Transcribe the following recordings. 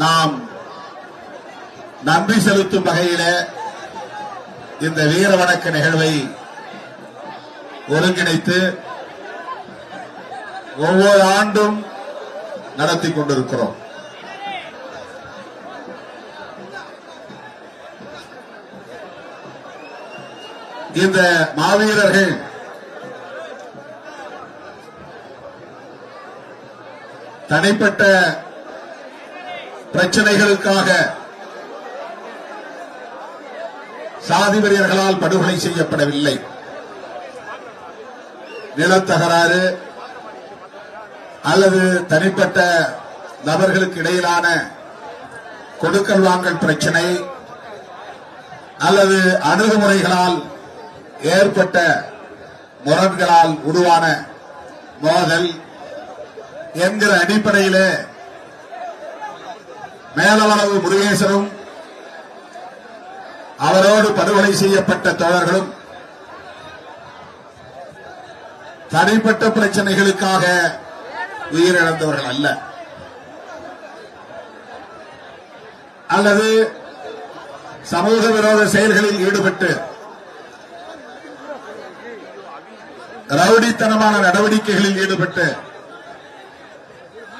நாம் நன்றி செலுத்தும் வகையில இந்த வீர வணக்க நிகழ்வை ஒருங்கிணைத்து ஒவ்வொரு ஆண்டும் நடத்தி கொண்டிருக்கிறோம். இந்த மாவீரர்கள் தனிப்பட்ட பிரச்சனைகளுக்காக சாதி வெறியர்களால் படுகொலை செய்யப்படவில்லை. நிலத்தகராறு அல்லது தனிப்பட்ட நபர்களுக்கு இடையிலான கொடுக்கல் வாங்கல் பிரச்சனை அல்லது அணுகுமுறைகளால் ஏற்பட்ட முரண்களால் உருவான மோதல் என்கிற அடிப்படையில் மேலவளவு முருகேசனும் அவரோடு படுகொலை செய்யப்பட்ட தோழர்களும் தனிப்பட்ட பிரச்சனைகளுக்காக உயிரிழந்தவர்கள் அல்ல, அல்லது சமூக விரோத செயல்களில் ஈடுபட்டு ரவுடித்தனமான நடவடிக்கைகளில் ஈடுபட்டு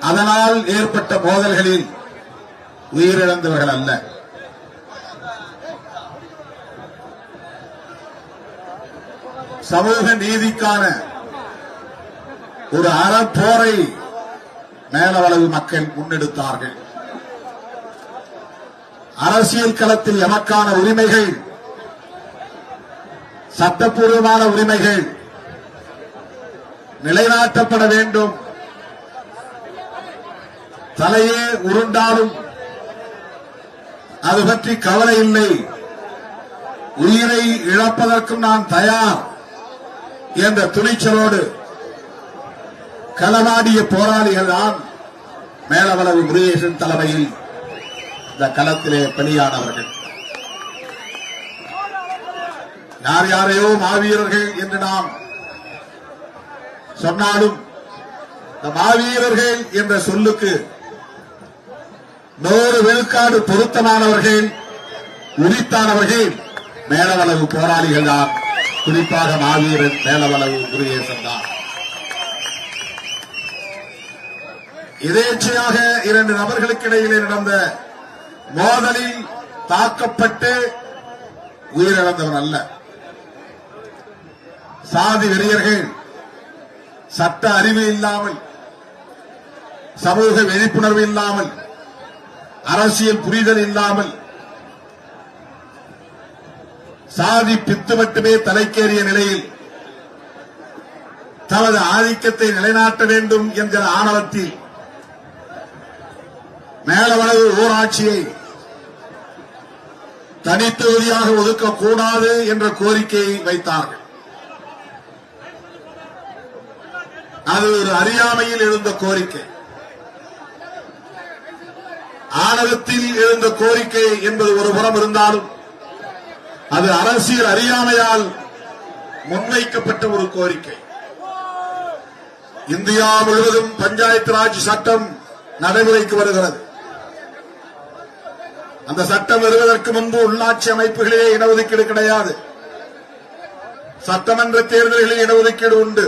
அதனால் ஏற்பட்ட மோதல்களில் உயிரிழந்தவர்கள் அல்ல. சமூக நீதிக்கான ஒரு அறப்போரை மேலவளவு மக்கள் முன்னெடுத்தார்கள். அரசியல் களத்தில் எமக்கான உரிமைகள், சட்டப்பூர்வமான உரிமைகள் நிலைநாட்டப்பட வேண்டும். தலையே உருண்டாலும் அது பற்றி கவலை இல்லை, உயிரை இழப்பதற்கும் நான் தயார் என்ற துணிச்சலோடு களமாடிய போராளிகள் தான் மேலவளவு முருகேசன் தலைமையில் இந்த களத்திலே பலியானவர்கள். யார் யாரையோ மாவீரர்கள் என்று நாம் சொன்னாலும் இந்த மாவீரர்கள் என்ற சொல்லுக்கு 100 விழுக்காடு பொருத்தமானவர்கள், உரித்தானவர்கள் மேலவளவு போராளிகள் தான். குறிப்பாக மாவீரன் மேலவளவு முருகேசன் தான். எதேச்சையாக 2 நபர்களுக்கு இடையிலே நடந்த மோதலில் தாக்கப்பட்டு உயிரிழந்தவர் அல்ல. சாதி வெறியர்கள் சட்ட அறிவு இல்லாமல், சமூக விழிப்புணர்வு இல்லாமல், அரசியல் புரிதல் இல்லாமல் சாதி பித்து மட்டுமே தலைக்கேறிய நிலையில் தமது ஆதிக்கத்தை நிலைநாட்ட வேண்டும் என்கிற ஆணவத்தில் மேலவளவு ஊராட்சியை தனித்தொகுதியாக ஒதுக்கக்கூடாது என்ற கோரிக்கையை வைத்தார்கள். அது ஒரு அறியாமையில் எழுந்த கோரிக்கை, ஆணவத்தில் எழுந்த கோரிக்கை என்பது ஒரு புறம் இருந்தாலும் அது அரசியல் அறியாமையால் முன்வைக்கப்பட்ட ஒரு கோரிக்கை. இந்தியா முழுவதும் பஞ்சாயத்து ராஜ் சட்டம் நடைமுறைக்கு வருகிறது. அந்த சட்டம் வருவதற்கு முன்பு உள்ளாட்சி அமைப்புகளிலே இடஒதுக்கீடு கிடையாது. சட்டமன்ற தேர்தல்களில் இடஒதுக்கீடு உண்டு,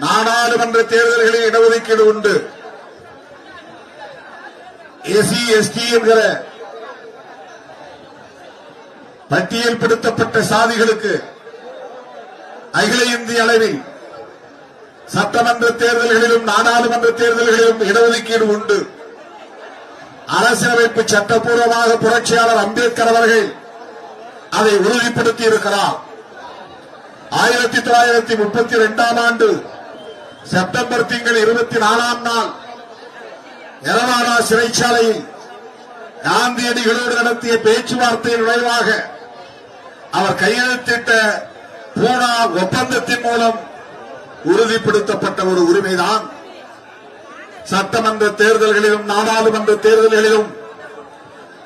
நாடாளுமன்ற தேர்தல்களில் இடஒதுக்கீடு உண்டு. எஸ்சி எஸ்டி என்கிற பட்டியல்படுத்தப்பட்ட சாதிகளுக்கு அகில இந்திய அளவில் சட்டமன்ற தேர்தல்களிலும் நாடாளுமன்ற தேர்தல்களிலும் இடஒதுக்கீடு உண்டு. அரசியலமைப்பு சட்டப்பூர்வமாக புரட்சியாளர் அம்பேத்கர் அவர்கள் அதை உறுதிப்படுத்தி இருக்கிறார். 1932ஆம் ஆண்டு செப்டம்பர் திங்கள் 24ஆம் நாள் எலவாடா சிறைச்சாலையில் காந்தியடிகளோடு நடத்திய பேச்சுவார்த்தையின் விளைவாக அவர் கையெழுத்திட்ட பூனா ஒப்பந்தத்தின் மூலம் உறுதிப்படுத்தப்பட்ட ஒரு உரிமைதான் சட்டமன்ற தேர்தல்களிலும் நாடாளுமன்ற தேர்தல்களிலும்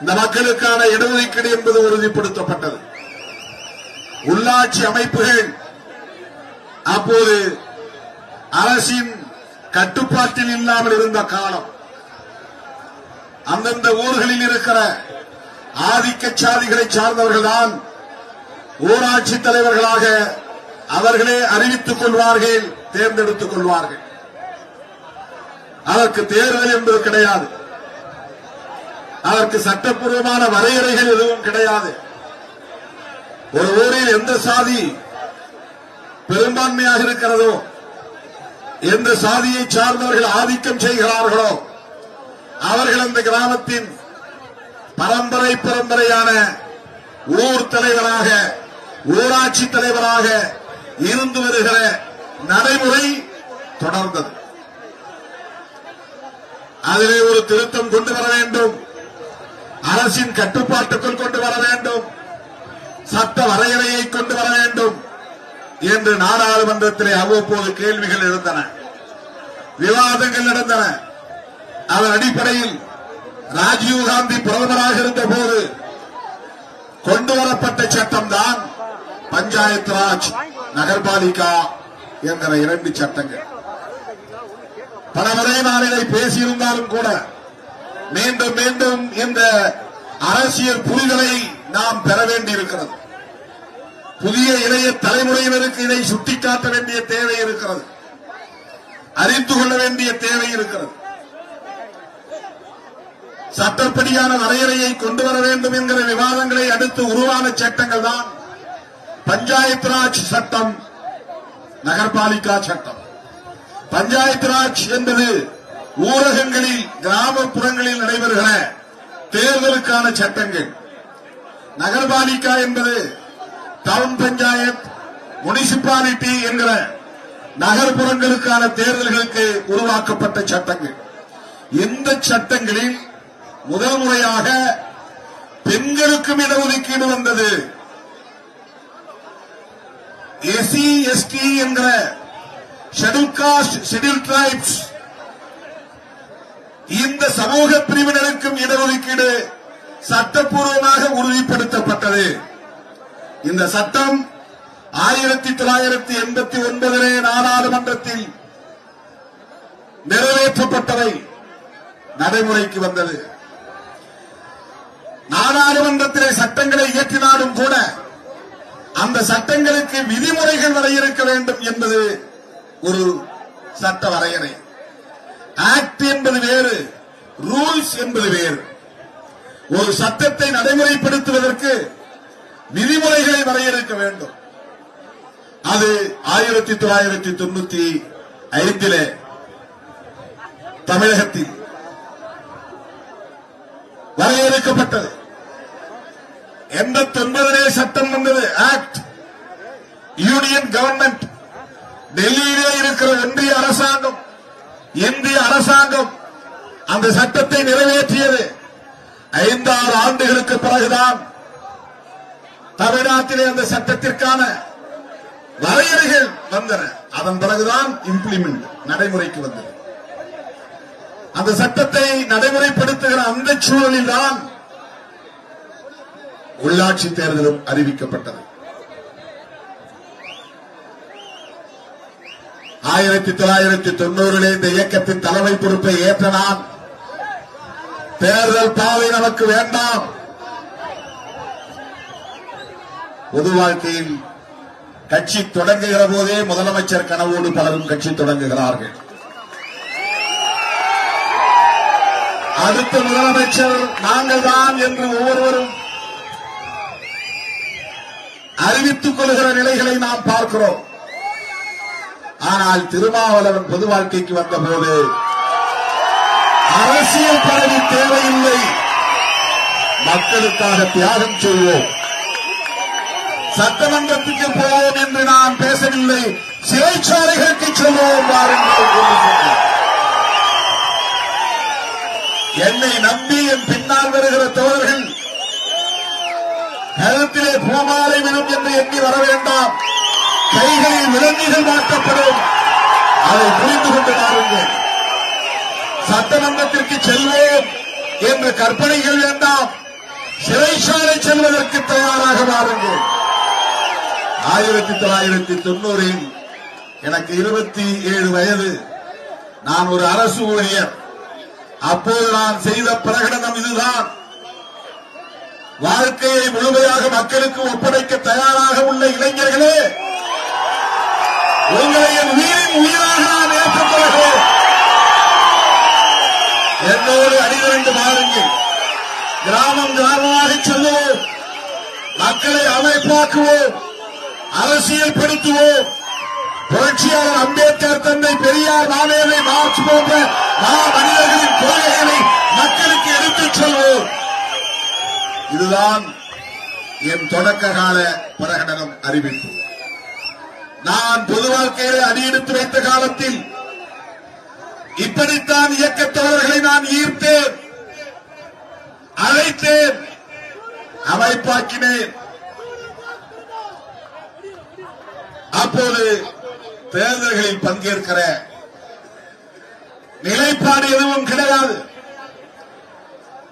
இந்த மக்களுக்கான இடஒதுக்கீடு என்பது உறுதிப்படுத்தப்பட்டது. உள்ளாட்சி அமைப்புகள் அப்போது அரசின் கட்டுப்பாட்டில் இல்லாமல் இருந்த காலம். அந்தந்த ஊர்களில் இருக்கிற ஆதிக்க சாதிகளை சார்ந்தவர்கள் தான் ஊராட்சி தலைவர்களாக அவர்களே அறிவித்துக் கொள்வார்கள், தேர்ந்தெடுத்துக் கொள்வார்கள். அதற்கு தேர்தல் என்பது கிடையாது. அதற்கு சட்டப்பூர்வமான வரையறைகள் எதுவும் கிடையாது. ஒரு ஊரில் எந்த சாதி பெரும்பான்மையாக இருக்கிறதோ, எந்த சாதியை சார்ந்தவர்கள் ஆதிக்கம் செய்கிறார்களோ அவர்கள் அந்த கிராமத்தின் பரம்பரையான ஊர் தலைவராக, ஊராட்சி தலைவராக இருந்து வருகிற நடைமுறை தொடர்ந்தது. அதிலே ஒரு திருத்தம் கொண்டு வர வேண்டும், அரசின் கட்டுப்பாட்டுக்குள் கொண்டு வர வேண்டும், சட்ட வரையறையை கொண்டு வர வேண்டும் என்று நாடாளுமன்றத்திலே அவ்வப்போது கேள்விகள் எழுந்தன, விவாதங்கள் நடந்தன. அதன் அடிப்படையில் ராஜீவ்காந்தி பிரதமராக இருந்த போது கொண்டுவரப்பட்ட சட்டம் தான் பஞ்சாயத்து ராஜ், நகர்பாலிகா என்கிற 2 சட்டங்கள். பலமுறை நான் இதை பேசியிருந்தாலும் கூட மீண்டும் மீண்டும் இந்த அரசியல் புரிதலை நாம் பெற வேண்டியிருக்கிறது. புதிய இளைய தலைமுறையினருக்கு இதை சுட்டிக்காட்ட வேண்டிய தேவை இருக்கிறது, அறிந்து கொள்ள வேண்டிய தேவை இருக்கிறது. சட்டப்படியான வரையறையை கொண்டு வர வேண்டும் என்கிற விவாதங்களை அடுத்து உருவான சட்டங்கள் தான் பஞ்சாயத்து ராஜ் சட்டம், நகர்பாலிகா சட்டம். பஞ்சாயத்து ராஜ் என்பது ஊரகங்களில், கிராமப்புறங்களில் நடைபெறுகிற தேர்தலுக்கான சட்டங்கள். நகர்பாலிகா என்பது டவுன் பஞ்சாயத், முனிசிபாலிட்டி என்கிற நகர்ப்புறங்களுக்கான தேர்தல்களுக்கு உருவாக்கப்பட்ட சட்டங்கள். இந்த சட்டங்களில் முதல் முறையாக பெண்களுக்கும் இடஒதுக்கீடு வந்தது. எஸ்சி எஸ்டி என்கிற ஷெட்யூல் காஸ்ட், ஷெட்யூல் டிரைப்ஸ், இந்த சமூக பிரிவினருக்கும் இடஒதுக்கீடு சட்டப்பூர்வமாக உறுதிப்படுத்தப்பட்டது. இந்த சட்டம் 1989 நாடாளுமன்றத்தில் நிறைவேற்றப்பட்டவை, நடைமுறைக்கு வந்தது. நாடாளுமன்றத்திலே சட்டங்களை இயற்றினாலும் கூட அந்த சட்டங்களுக்கு விதிமுறைகள் வரையறுக்க வேண்டும் என்பது ஒரு சட்ட வரையறை. ஆக்ட் என்பது வேறு, ரூல்ஸ் என்பது வேறு. ஒரு சட்டத்தை நடைமுறைப்படுத்துவதற்கு விதிமுறைகளை வரையறுக்க வேண்டும். அது 1995 தமிழகத்தில் வரையறுக்கப்பட்டது. 89 சட்டம் வந்தது, ஆக்ட். யூனியன் கவர்மெண்ட், டெல்லியிலே இருக்கிற ஒன்றிய அரசாங்கம், இந்திய அரசாங்கம் அந்த சட்டத்தை நிறைவேற்றியது. 5-6 ஆண்டுகளுக்கு பிறகுதான் தமிழ்நாட்டிலே அந்த சட்டத்திற்கான வரையறைகள் வந்தன. அதன் பிறகுதான் இம்ப்ளிமெண்ட், நடைமுறைக்கு வந்தது. அந்த சட்டத்தை நடைமுறைப்படுத்துகிற அந்த சூழலில் தான் உள்ளாட்சி தேர்தலும் அறிவிக்கப்பட்டது. 1990 இந்த இயக்கத்தின் தலைமை பொறுப்பை ஏற்ற நான், தேர்தல் பாதை நமக்கு வேண்டாம், பொது வாழ்க்கையில் கட்சி தொடங்குகிற போதே முதலமைச்சர் கனவோடு பலரும் கட்சி தொடங்குகிறார்கள். அடுத்த முதலமைச்சர் நாங்கள் தான் என்று ஒவ்வொருவரும் அறிவித்துக் கொள்கிற நிலைகளை நாம் பார்க்கிறோம். ஆனால் திருமாவளவன் பொது வாழ்க்கைக்கு வந்தபோது அரசியல் பதவி தேவையில்லை, மக்களுக்காக தியாகம் செய்வோம், சட்டமன்றத்துக்கு போவோம் என்று நான் பேசவில்லை, சிறைச்சாலைகளுக்கு செல்வோம் வாருங்கள். என்னை நம்பி என் பின்னால் வருகிற தோழர்கள் கருத்திலே பூமாலை விடும் என்று எண்ணி வர வேண்டாம். கைகளில் விலங்குகள் மாற்றப்படும், அதை புரிந்து கொண்டு வாருங்கள். சட்டமன்றத்திற்கு செல்வோம் என்று கற்பனைகள் வேண்டாம், சிறைச்சாலை செல்வதற்கு தயாராக வாருங்கள். 1990 எனக்கு 27 வயது. நான் ஒரு அரசு ஊழியர். அப்போது நான் செய்த பிரகடனம் இதுதான். வாழ்க்கையை முழுமையாக மக்களுக்கு ஒப்படைக்க தயாராக உள்ள இளைஞர்களே, உங்களை என் உயிரின் உயிராக நான் ஏற்றுக்கொள்கிறேன். என்னோடு அணிதிரண்டு மாறுங்கள். கிராமம் கிராமமாக செல்லுவோம், மக்களை அமைப்பாக்குவோம், அரசியல் படுத்துவோம். புரட்சியாளர் அம்பேத்கர், தந்தை பெரியார், மாவேலை, மார்க்ஸ் போன்ற மனிதர்களின் கொள்கைகளை மக்களுக்கு எடுத்துச் செல்வோம். இதுதான் என் தொடக்க கால பிரகடனம் அறிவிப்பு. நான் பொது வாழ்க்கையிலே அடியெடுத்து வைத்த காலத்தில் இப்படித்தான் இயக்கத் தோழர்களை நான் ஈர்த்தேன், அழைத்தேன், அமைப்பாக்கினேன். அப்போது தேர்தல்களில் பங்கேற்கிற நிலைப்பாடு எதுவும் கிடையாது.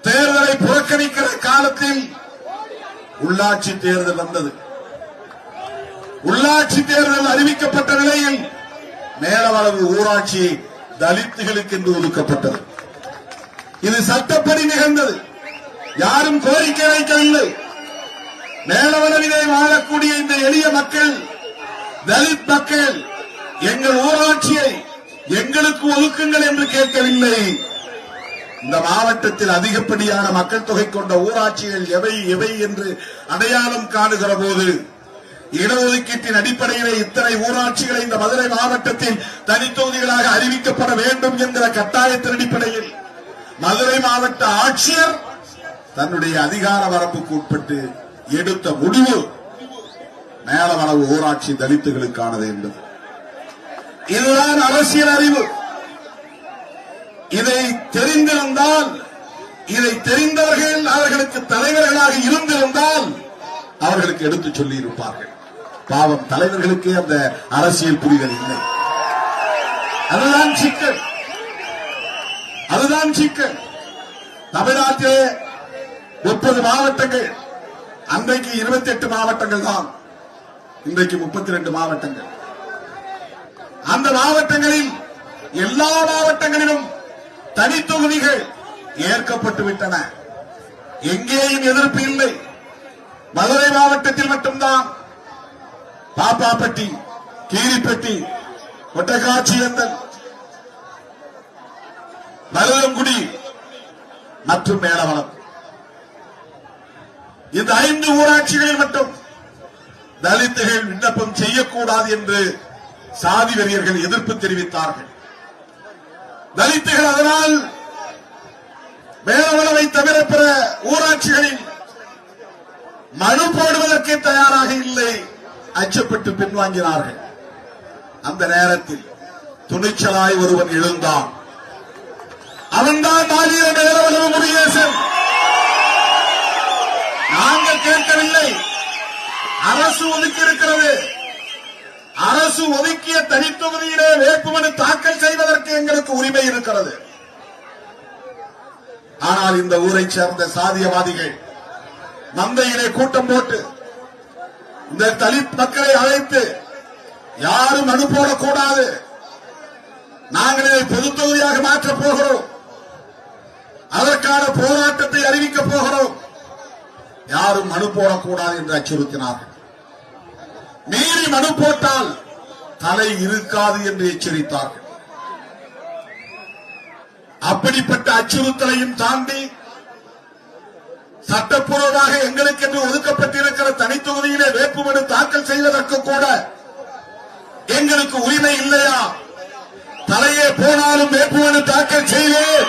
தேர்தலை புறக்கணிக்கிற காலத்தில் உள்ளாட்சி தேர்தல் வந்தது. உள்ளாட்சி தேர்தல் அறிவிக்கப்பட்ட நிலையில் மேலவளவு ஊராட்சி தலித்துகளுக்கு என்று ஒதுக்கப்பட்டது. இது சட்டப்படி நிகழ்ந்தது. யாரும் கோரிக்கை வைக்கவில்லை. மேலவளவிலே வாழக்கூடிய இந்த எளிய மக்கள், தலித் மக்கள், எங்கள் ஊராட்சியை எங்களுக்கு ஒதுக்குங்கள் என்று கேட்கவில்லை. இந்த மாவட்டத்தில் அதிகப்படியான மக்கள் தொகை கொண்ட ஊராட்சிகள் எவை எவை என்று அடையாளம் காணுகிற போது, இடஒதுக்கீட்டின் அடிப்படையிலே இத்தனை ஊராட்சிகளை இந்த மதுரை மாவட்டத்தில் தனித்தொகுதிகளாக அறிவிக்கப்பட வேண்டும் என்கிற கட்டாயத்தின் அடிப்படையில் மதுரை மாவட்ட ஆட்சியர் தன்னுடைய அதிகார வரம்புக்கு உட்பட்டு எடுத்த முடிவு மேலவளவு ஊராட்சி தலித்துகளுக்கானது என்பது. இதுதான் அரசியல் அறிவு. இதை தெரிந்திருந்தால், இதை தெரிந்தவர்கள் அவர்களுக்கு தலைவர்களாக இருந்திருந்தால் அவர்களுக்கு எடுத்துச் சொல்லி இருப்பார்கள். பாவம், தலைவர்களுக்கே அந்த அரசியல் புரிதல் இல்லை. அதுதான் சிக்கல். அதுதான் சிக்கல். தமிழ்நாட்டிலே 30 மாவட்டங்கள், அன்றைக்கு 28 மாவட்டங்கள் தான், இன்றைக்கு 32 மாவட்டங்கள். அந்த மாவட்டங்களில் எல்லா மாவட்டங்களிலும் தனித்தொகுதிகள் ஏற்கப்பட்டு விட்டன. எங்கேயும் எதிர்ப்பு இல்லை. மதுரை மாவட்டத்தில் மட்டும்தான் பாப்பாப்பட்டி, கீரிப்பட்டி, ஒட்டக்காட்சியந்தல், மருதங்குடி மற்றும் மேலவளம், இந்த 5 ஊராட்சிகளில் மட்டும் தலித்துகள் விண்ணப்பம் செய்யக்கூடாது என்று சாதி வெறியர்கள் எதிர்ப்பு தெரிவித்தார்கள். தலித்துகள் அதனால் மேலவளவை தவிர பிற ஊராட்சிகளில் மனு போடுவதற்கு தயாராக இல்லை, அச்சப்பட்டு பின்வாங்கினார்கள். அந்த நேரத்தில் துணிச்சலாய் ஒருவன் எழுந்தான். அவன்தான் மாநில மேலவளவு முருகேசன். நாங்கள் கேட்கவில்லை, அரசு ஒதுக்கி இருக்கிறது. அரசு ஒதுக்கிய தனித்தொகுதியிலே வேட்புமனு தாக்கல் செய்வதற்கு எங்களுக்கு உரிமை இருக்கிறது. ஆனால் இந்த ஊரைச் சேர்ந்த சாதியவாதிகள் மந்தையிலே கூட்டம் போட்டு இந்த தலித் மக்களை அழைத்து யாரும் மனு போடக்கூடாது, நாங்கள் இதை பொதுத் தொகுதியாக மாற்றப் போகிறோம், அதற்கான போராட்டத்தை அறிவிக்கப் போகிறோம், யாரும் மனு போடக்கூடாது என்று அச்சுறுத்தினார்கள். மீறி மனு போட்டால் தலை இருக்காது என்று எச்சரித்தார்கள். அப்படிப்பட்ட அச்சுறுத்தலையும் தாண்டி சட்டப்பூர்வமாக எங்களுக்கென்று ஒதுக்கப்பட்டிருக்கிற தனித்தொகுதியிலே வேட்புமனு தாக்கல் செய்வதற்கு கூட எங்களுக்கு உரிமை இல்லையா? தலையே போனாலும் வேட்புமனு தாக்கல் செய்வேன்.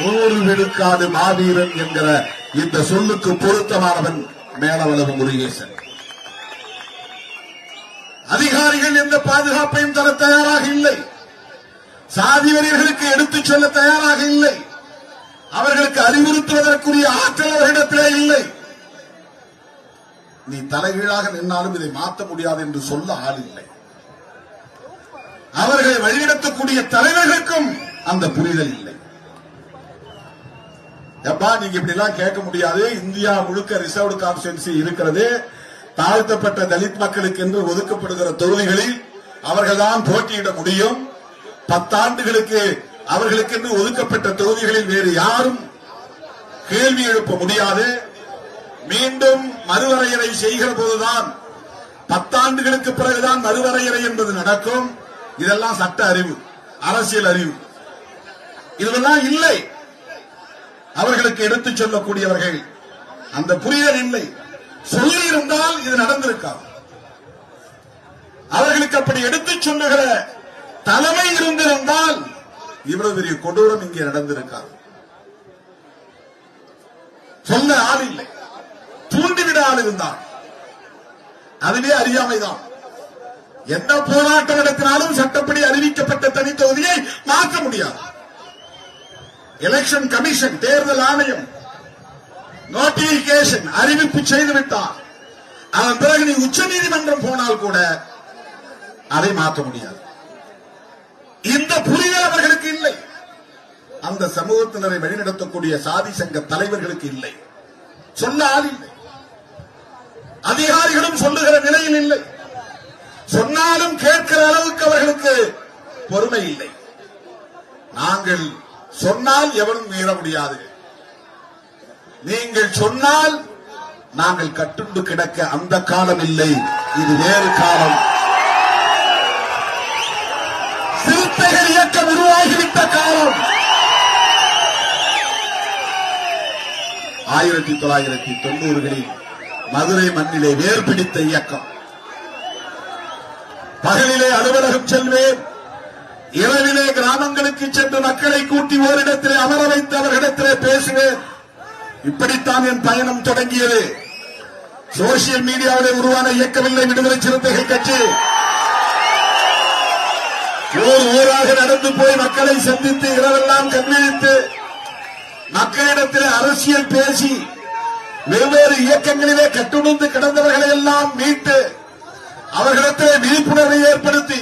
100 விழுக்காடு மாவீரன் என்கிற இந்த சொல்லுக்கு பொருத்தமானவன் மேலவளவு முருகேசன். அதிகாரிகள் எந்த பாதுகாப்பையும் தர தயாராக இல்லை. சாதி வெறியர்களுக்கு எடுத்துச் சொல்ல தயாராக இல்லை. அவர்களுக்கு அறிவுறுத்துவதற்குரிய ஆற்றல் அவர்களிடத்திலே இல்லை. நீ தலைகீழாக நின்னாலும் இதை மாற்ற முடியாது என்று சொல்ல ஆள் இல்லை. அவர்களை வழிநடத்தக்கூடிய தலைவர்களுக்கும் அந்த புரிதல் இல்லை. எப்பா, நீங்க இப்படி எல்லாம் கேட்க முடியாது. இந்தியா முழுக்க ரிசர்வ்டு கான்ஸ்டிட்யூன்சி இருக்கிறது. தாழ்த்தப்பட்ட தலித் மக்களுக்கு என்று ஒதுக்கப்படுகிற தொகுதிகளில் அவர்கள்தான் போட்டியிட முடியும். 10 ஆண்டுகளுக்கு அவர்களுக்கு என்று ஒதுக்கப்பட்ட தொகுதிகளில் வேறு யாரும் கேள்வி எழுப்ப முடியாது. மீண்டும் மறுவரையறை செய்கிற போதுதான் 10 ஆண்டுகளுக்கு பிறகுதான் மறுவரையறை என்பது நடக்கும். இதெல்லாம் சட்ட அறிவு, அரசியல் அறிவு, இதெல்லாம் இல்லை. அவர்களுக்கு எடுத்துச் சொல்லக்கூடியவர்கள் அந்த புரிதல் இல்லை. சொல்லி இருந்தால் இது நடந்திருக்காது. அவர்களுக்கு அப்படி எடுத்துச் சொல்லுகிற தலைமை இருந்திருந்தால் இவ்வளவு பெரிய கொடூரம் இங்கே நடந்திருக்காது. சொல்ல ஆள் இல்லை, தூண்டிவிட ஆள் இருந்தால் அதுவே அறியாமைதான். எந்த போராட்டம் நடத்தினாலும் சட்டப்படி அறிவிக்கப்பட்ட தனி தொகுதியை மாற்ற முடியாது. எலெக்ஷன் கமிஷன், தேர்தல் ஆணையம் நோட்டிபிகேஷன் அறிவிப்பு செய்துவிட்டார். அதன் பிறகு நீ உச்ச நீதிமன்றம் போனால் கூட அதை மாற்ற முடியாது. இந்த புரிதல் அவர்களுக்கு இல்லை. அந்த சமூகத்தினரை வழிநடத்தக்கூடிய சாதி சங்க தலைவர்களுக்கு இல்லை. சொல்ல ஆள் இல்லை. அதிகாரிகளும் சொல்லுகிற நிலையில் இல்லை. சொன்னாலும் கேட்கிற அளவுக்கு அவர்களுக்கு பொறுமை இல்லை. நாங்கள் சொன்னால் எவரும் மீற முடியாது. நீங்கள் சொன்னால் நாங்கள் கட்டுண்டு கிடக்க அந்த காலம் இல்லை, இது வேறு காலம். சிறுத்தைகள் இயக்கம் உருவாகிவிட்ட காலம். 1990களில் மதுரை மண்ணிலே வேர் பிடித்த இயக்கம். பகலிலே அலுவலகம் செல்வேன், இரவிலே கிராமங்களுக்கு சென்று மக்களை கூட்டி ஓரிடத்திலே அமர வைத்து அவர்களிடத்திலே பேசுவேன். இப்படித்தான் என் பயணம் தொடங்கியது. சோசியல் மீடியாவிலே உருவான இயக்கமில்லை விடுதலை சிறுத்தைகள் கட்சி. ஊராக நடந்து போய் மக்களை சந்தித்து இரவெல்லாம் கண்விழித்து மக்களிடத்தில் அரசியல் பேசி வெவ்வேறு இயக்கங்களிலே கட்டுணர்ந்து கிடந்தவர்களை எல்லாம் மீட்டு அவர்களிடத்திலே விழிப்புணர்வை ஏற்படுத்தி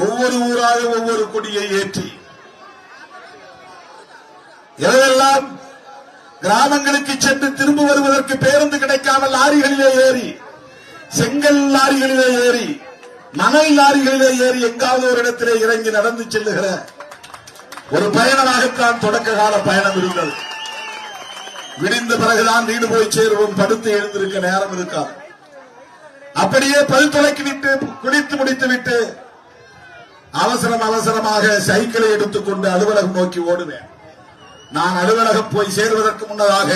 ஒவ்வொரு ஊராக ஒவ்வொரு கொடியை ஏற்றி இரவெல்லாம் கிராமங்களுக்கு சென்று திரும்ப வருவதற்கு பேருந்து கிடைக்காமல் லாரிகளிலே ஏறி, செங்கல் லாரிகளிலே ஏறி, மணல் லாரிகளிலே ஏறி எங்காவது ஒரு இடத்திலே இறங்கி நடந்து செல்லுகிற ஒரு பயணமாகத்தான் தொடக்க கால பயணம் இருந்தது. விடிந்த பிறகுதான் வீடு போய் சேருவோம், படுத்து எழுந்திருக்க நேரம் இருக்காது. அப்படியே பல் துலக்கி விட்டு குளித்து முடித்து விட்டு அவசரமாக சைக்கிளை எடுத்துக்கொண்டு அலுவலகம் நோக்கி ஓடுவேன். நான் அலுவலகம் போய் சேருவதற்கு முன்னதாக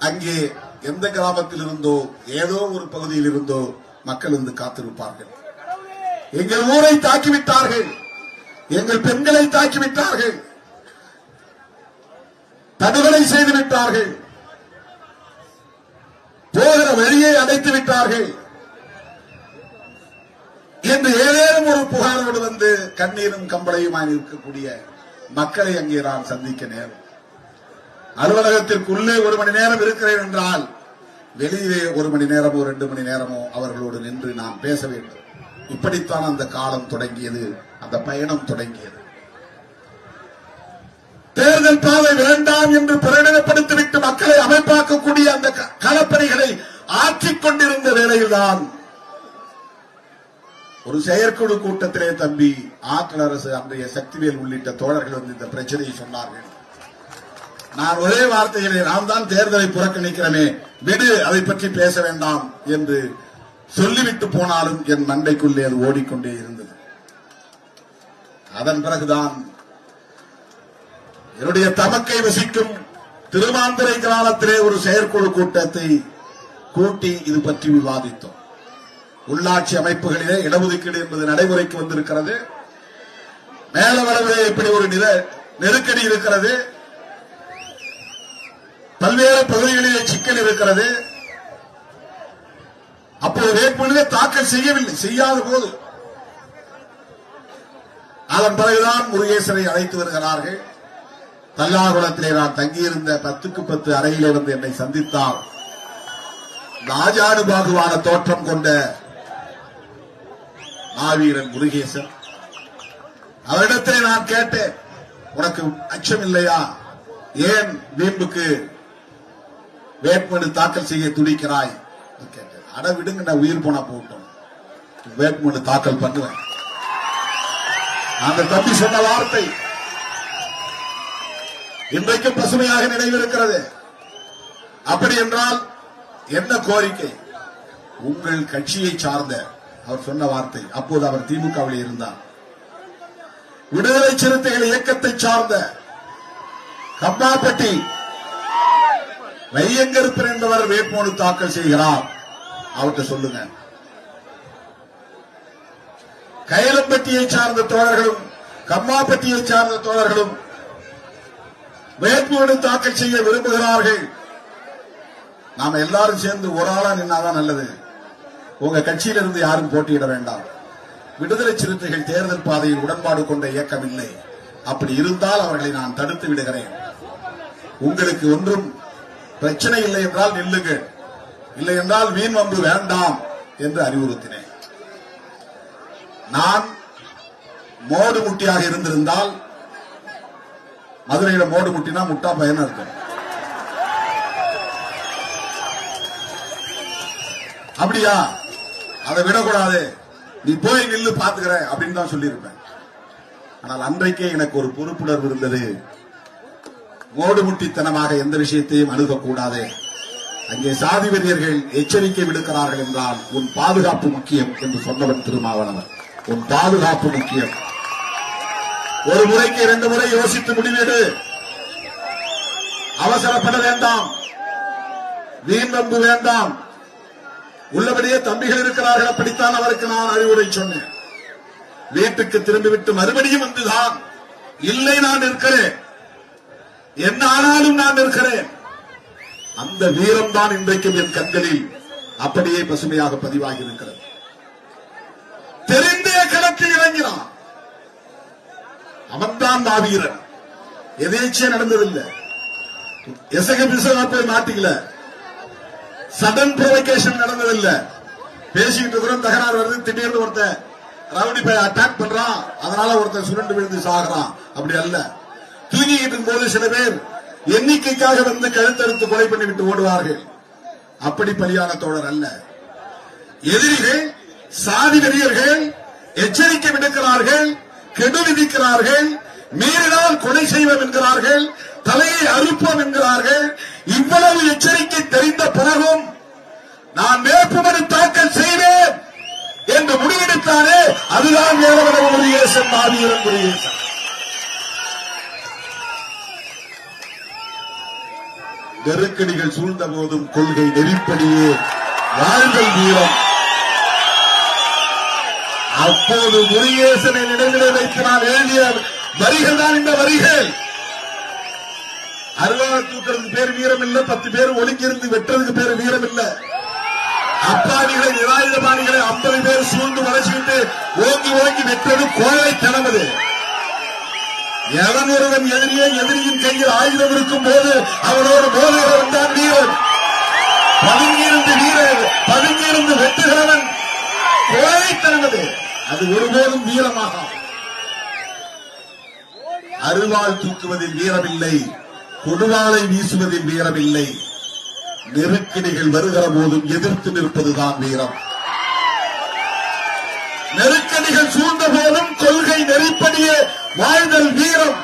அங்கே எந்த கிராமத்தில் இருந்தோ ஏதோ ஒரு பகுதியில் இருந்தோ மக்கள் வந்து காத்திருப்பார்கள். எங்கள் ஊரை தாக்கிவிட்டார்கள், எங்கள் பெண்களை தாக்கிவிட்டார்கள், தடுகொலை செய்து விட்டார்கள், போகிற வழியை அடைத்து விட்டார்கள் என்று ஏதேனும் ஒரு புகாரோடு வந்து கண்ணீரும் கம்பளையுமாய் இருக்கக்கூடிய மக்களை அங்கே நான் சந்திக்க நேரம். அலுவலகத்திற்குள்ளே 1 மணி நேரம் இருக்கிறேன் என்றால் வெளியிலே 1 மணி நேரமோ 2 மணி நேரமோ அவர்களோடு நின்று நாம் பேச வேண்டும். இப்படித்தான் அந்த காலம் தொடங்கியது, அந்த பயணம் தொடங்கியது. தேர்தல் பாதை வேண்டாம் என்று பிரகடனப்படுத்திவிட்டு மக்களை அமைப்பாக்கக்கூடிய அந்த களப்பணிகளை ஆற்றிக் கொண்டிருந்த வேளையில்தான் ஒரு செயற்குழு கூட்டத்திலே தம்பி ஆற்றல் அரசு, அன்றைய சக்திவேல் உள்ளிட்ட தோழர்கள் வந்து இந்த பிரச்சனையை சொன்னார்கள். நான் ஒரே வார்த்தையிலே, நாம் தான் தேர்தலை புறக்கணிக்கிறோமே, விடு, அதை பற்றி பேச வேண்டாம் என்று சொல்லிவிட்டு போனாலும் என் மண்டைக்குள்ளே அது ஓடிக்கொண்டே இருந்தது. அதன் பிறகுதான் என்னுடைய தமக்கை வசிக்கும் திருமாந்துறை கிராமத்திலே ஒரு செயற்குழு கூட்டத்தை கூட்டி இது பற்றி விவாதித்தோம். உள்ளாட்சி அமைப்புகளிலே இடஒதுக்கீடு என்பது நடைமுறைக்கு வந்திருக்கிறது. மேலவளவிலே இப்படி ஒரு நெருக்கடி இருக்கிறது, பல்வேறு பகுதிகளிலே சிக்கல் இருக்கிறது. அப்போது வேட்புமனுவை தாக்கல் செய்யவில்லை, செய்யாத போது அதன் பிறகுதான் முருகேசனை அழைத்து வருகிறார்கள். தல்லாகுளத்திலே நான் தங்கியிருந்த 10க்கு 10 அறையிலே வந்து என்னை சந்தித்தார். ராஜாடு பாகுவான தோற்றம் கொண்ட மாவீரன் முருகேசன். அவரிடத்திலே நான் கேட்டேன், உனக்கு அச்சம் இல்லையா? ஏன் வீம்புக்கு வேட்புமனு தாக்கல் செய்ய துடிக்கிறாய்? கேட்டேன். அட விடுங்க, நான் உயிர் போனா போட்டோம், வேட்புமனு தாக்கல் பண்ணுவேன். அந்த தம்பி சொன்ன வார்த்தை இன்றைக்கும் பசுமையாக நினைவிருக்கிறது. அப்படி என்றால் என்ன கோரிக்கை? உங்கள் கட்சியை சார்ந்த அவர் சொன்ன வார்த்தை. அப்போது அவர் திமுகவில் இருந்தார். விடுதலை சிறுத்தைகள் இயக்கத்தை சார்ந்த கம்மாப்பட்டி வையங்கருப்பன் என்பவர் வேட்புமனு தாக்கல் செய்கிறார். அவர்கிட்ட சொல்லுங்க. கைலம்பட்டியை சார்ந்த தோழர்களும் கம்மாப்பட்டியை சார்ந்த தோழர்களும் வேட்புமனு தாக்கல் செய்ய விரும்புகிறார்கள். நாம எல்லாரும் சேர்ந்து ஒரு ஆளா நின்னாதான் நல்லது. உங்க கட்சியிலிருந்து யாரும் போட்டியிட வேண்டாம். விடுதலை சிறுத்தைகள் தேர்தல் பாதையில் உடன்பாடு கொண்ட இயக்கம் இல்லை. அப்படி இருந்தால் அவர்களை நான் தடுத்து விடுகிறேன். உங்களுக்கு ஒன்றும் பிரச்சனை இல்லை என்றால் நில்லுங்கள், இல்லை என்றால் வீண் வம்பு வேண்டாம் என்று அறிவுறுத்தினேன். நான் மோடு முட்டியாக இருந்திருந்தால், மதுரையில மோடு முட்டினா முட்டா பயன் இருக்கும். அப்படியா? அதை விடக்கூடாது, நீ போய் நில்லு பாத்துக்கிற அப்படின்னு தான் சொல்லியிருப்பேன். ஆனால் அன்றைக்கே எனக்கு ஒரு பொறுப்புணர்வு இருந்தது. மோடு முட்டித்தனமாக எந்த விஷயத்தையும் அணுகக்கூடாது. அங்கே சாதி வெறியர்கள் எச்சரிக்கை விடுக்கிறார்கள் என்றால் உன் பாதுகாப்பு முக்கியம் என்று சொன்னவன் திருமாவளவன். உன் பாதுகாப்பு முக்கியம். ஒரு முறைக்கு 2 முறை யோசித்து முடிவெடு. அவசரப்பட வேண்டாம், வீண் வம்பு வேண்டாம். உள்ளபடியே தம்பிகள் இருக்கிறார்கள். அப்படித்தான் அவருக்கு நான் அறிவுரை சொன்னேன். வீட்டுக்கு திரும்பிவிட்டு மறுபடியும் வந்துதான், இல்லை நான் இருக்கிறேன், என்ன ஆனாலும் நான் இருக்கிறேன். அந்த வீரம் தான் இன்றைக்கும் என் கண்களில் அப்படியே பசுமையாக பதிவாகி இருக்கிறது. தெரிந்தே களத்தில் இறங்கினான். அவன்தான் மாவீரன். எதேச்சே நடந்ததில்லை. எசக பிசகா போய் மாட்டிக்கல. Sudden provocation நடந்ததில்லை. பேசிக்கிட்டு இருக்கிறோம், தகராறு வருது, திடீர்னு ஒருத்தன் ரவுடி பை அட்டாக் பண்றான், அதனால ஒருத்தன் சுரண்டு விழுந்து சாகுறான். அப்படி அல்ல. தூங்கிட்டு இருக்கும் போது சில பேர் எண்ணிக்கைக்காக வந்து கழுத்தறுத்து கொலை பண்ணிவிட்டு ஓடுவார்கள். அப்படி பலியான தோழர் அல்ல. எதிரிகள், சாதி வெறியர்கள் எச்சரிக்கை விடுக்கிறார்கள், கெடு விதிக்கிறார்கள், மீறினால் கொலை செய்வோம் என்கிறார்கள், தலையை அறுப்போம் என்கிறார்கள். இவ்வளவு எச்சரிக்கை தெரிந்த பிறகும் நான் வேட்புமனு தாக்கல் செய்வேன் என்று முடிவெடுத்தானே, அதுதான் வேலவன முருகேசன், மாவீரன் முருகேசன். நெருக்கடிகள் சூழ்ந்த போதும் கொள்கை நெறிப்படியே வாழ்தல் வீரம். அப்போது முருகேசனை நினைவிலே வைத்து நான் எழுதிய வரிகள் தான் இந்த வரிகள். அருவாளை தூக்கிறதுக்கு பேர் வீரம் இல்ல, 10 பேர் ஒழுங்கிருந்து வெட்டுறதுக்கு பேர் வீரம் இல்ல. அப்பாவிகளை, நிராயுதபாணிகளை 50 பேர் சூழ்ந்து வளைச்சிட்டு ஓங்கி ஓங்கி வெட்டுறது கோழைத்தனம். அது எவன் ஒருவன் எதிரியே எதிரியின் கையில் ஆயுதம் இருக்கும் போது அவனோடு மோதுகிறவன் தான் வீரன். பதுங்கியிருந்து வீரன், பதுங்கியிருந்து வெட்டுகிறவன் கோழைத்தனம். அது ஒருபோதும் வீரமாக. அருவாள் தூக்குவதில் வீரமில்லை, கொடுவாளை வீசுவதில் வீரமில்லை. நெருக்கடிகள் வருகிற போதும் எதிர்த்து நிற்பதுதான் வீரம். நெருக்கடிகள் சூழ்ந்த போதும் கொள்கை நெறிப்படியே வாழ்தல் வீரம்.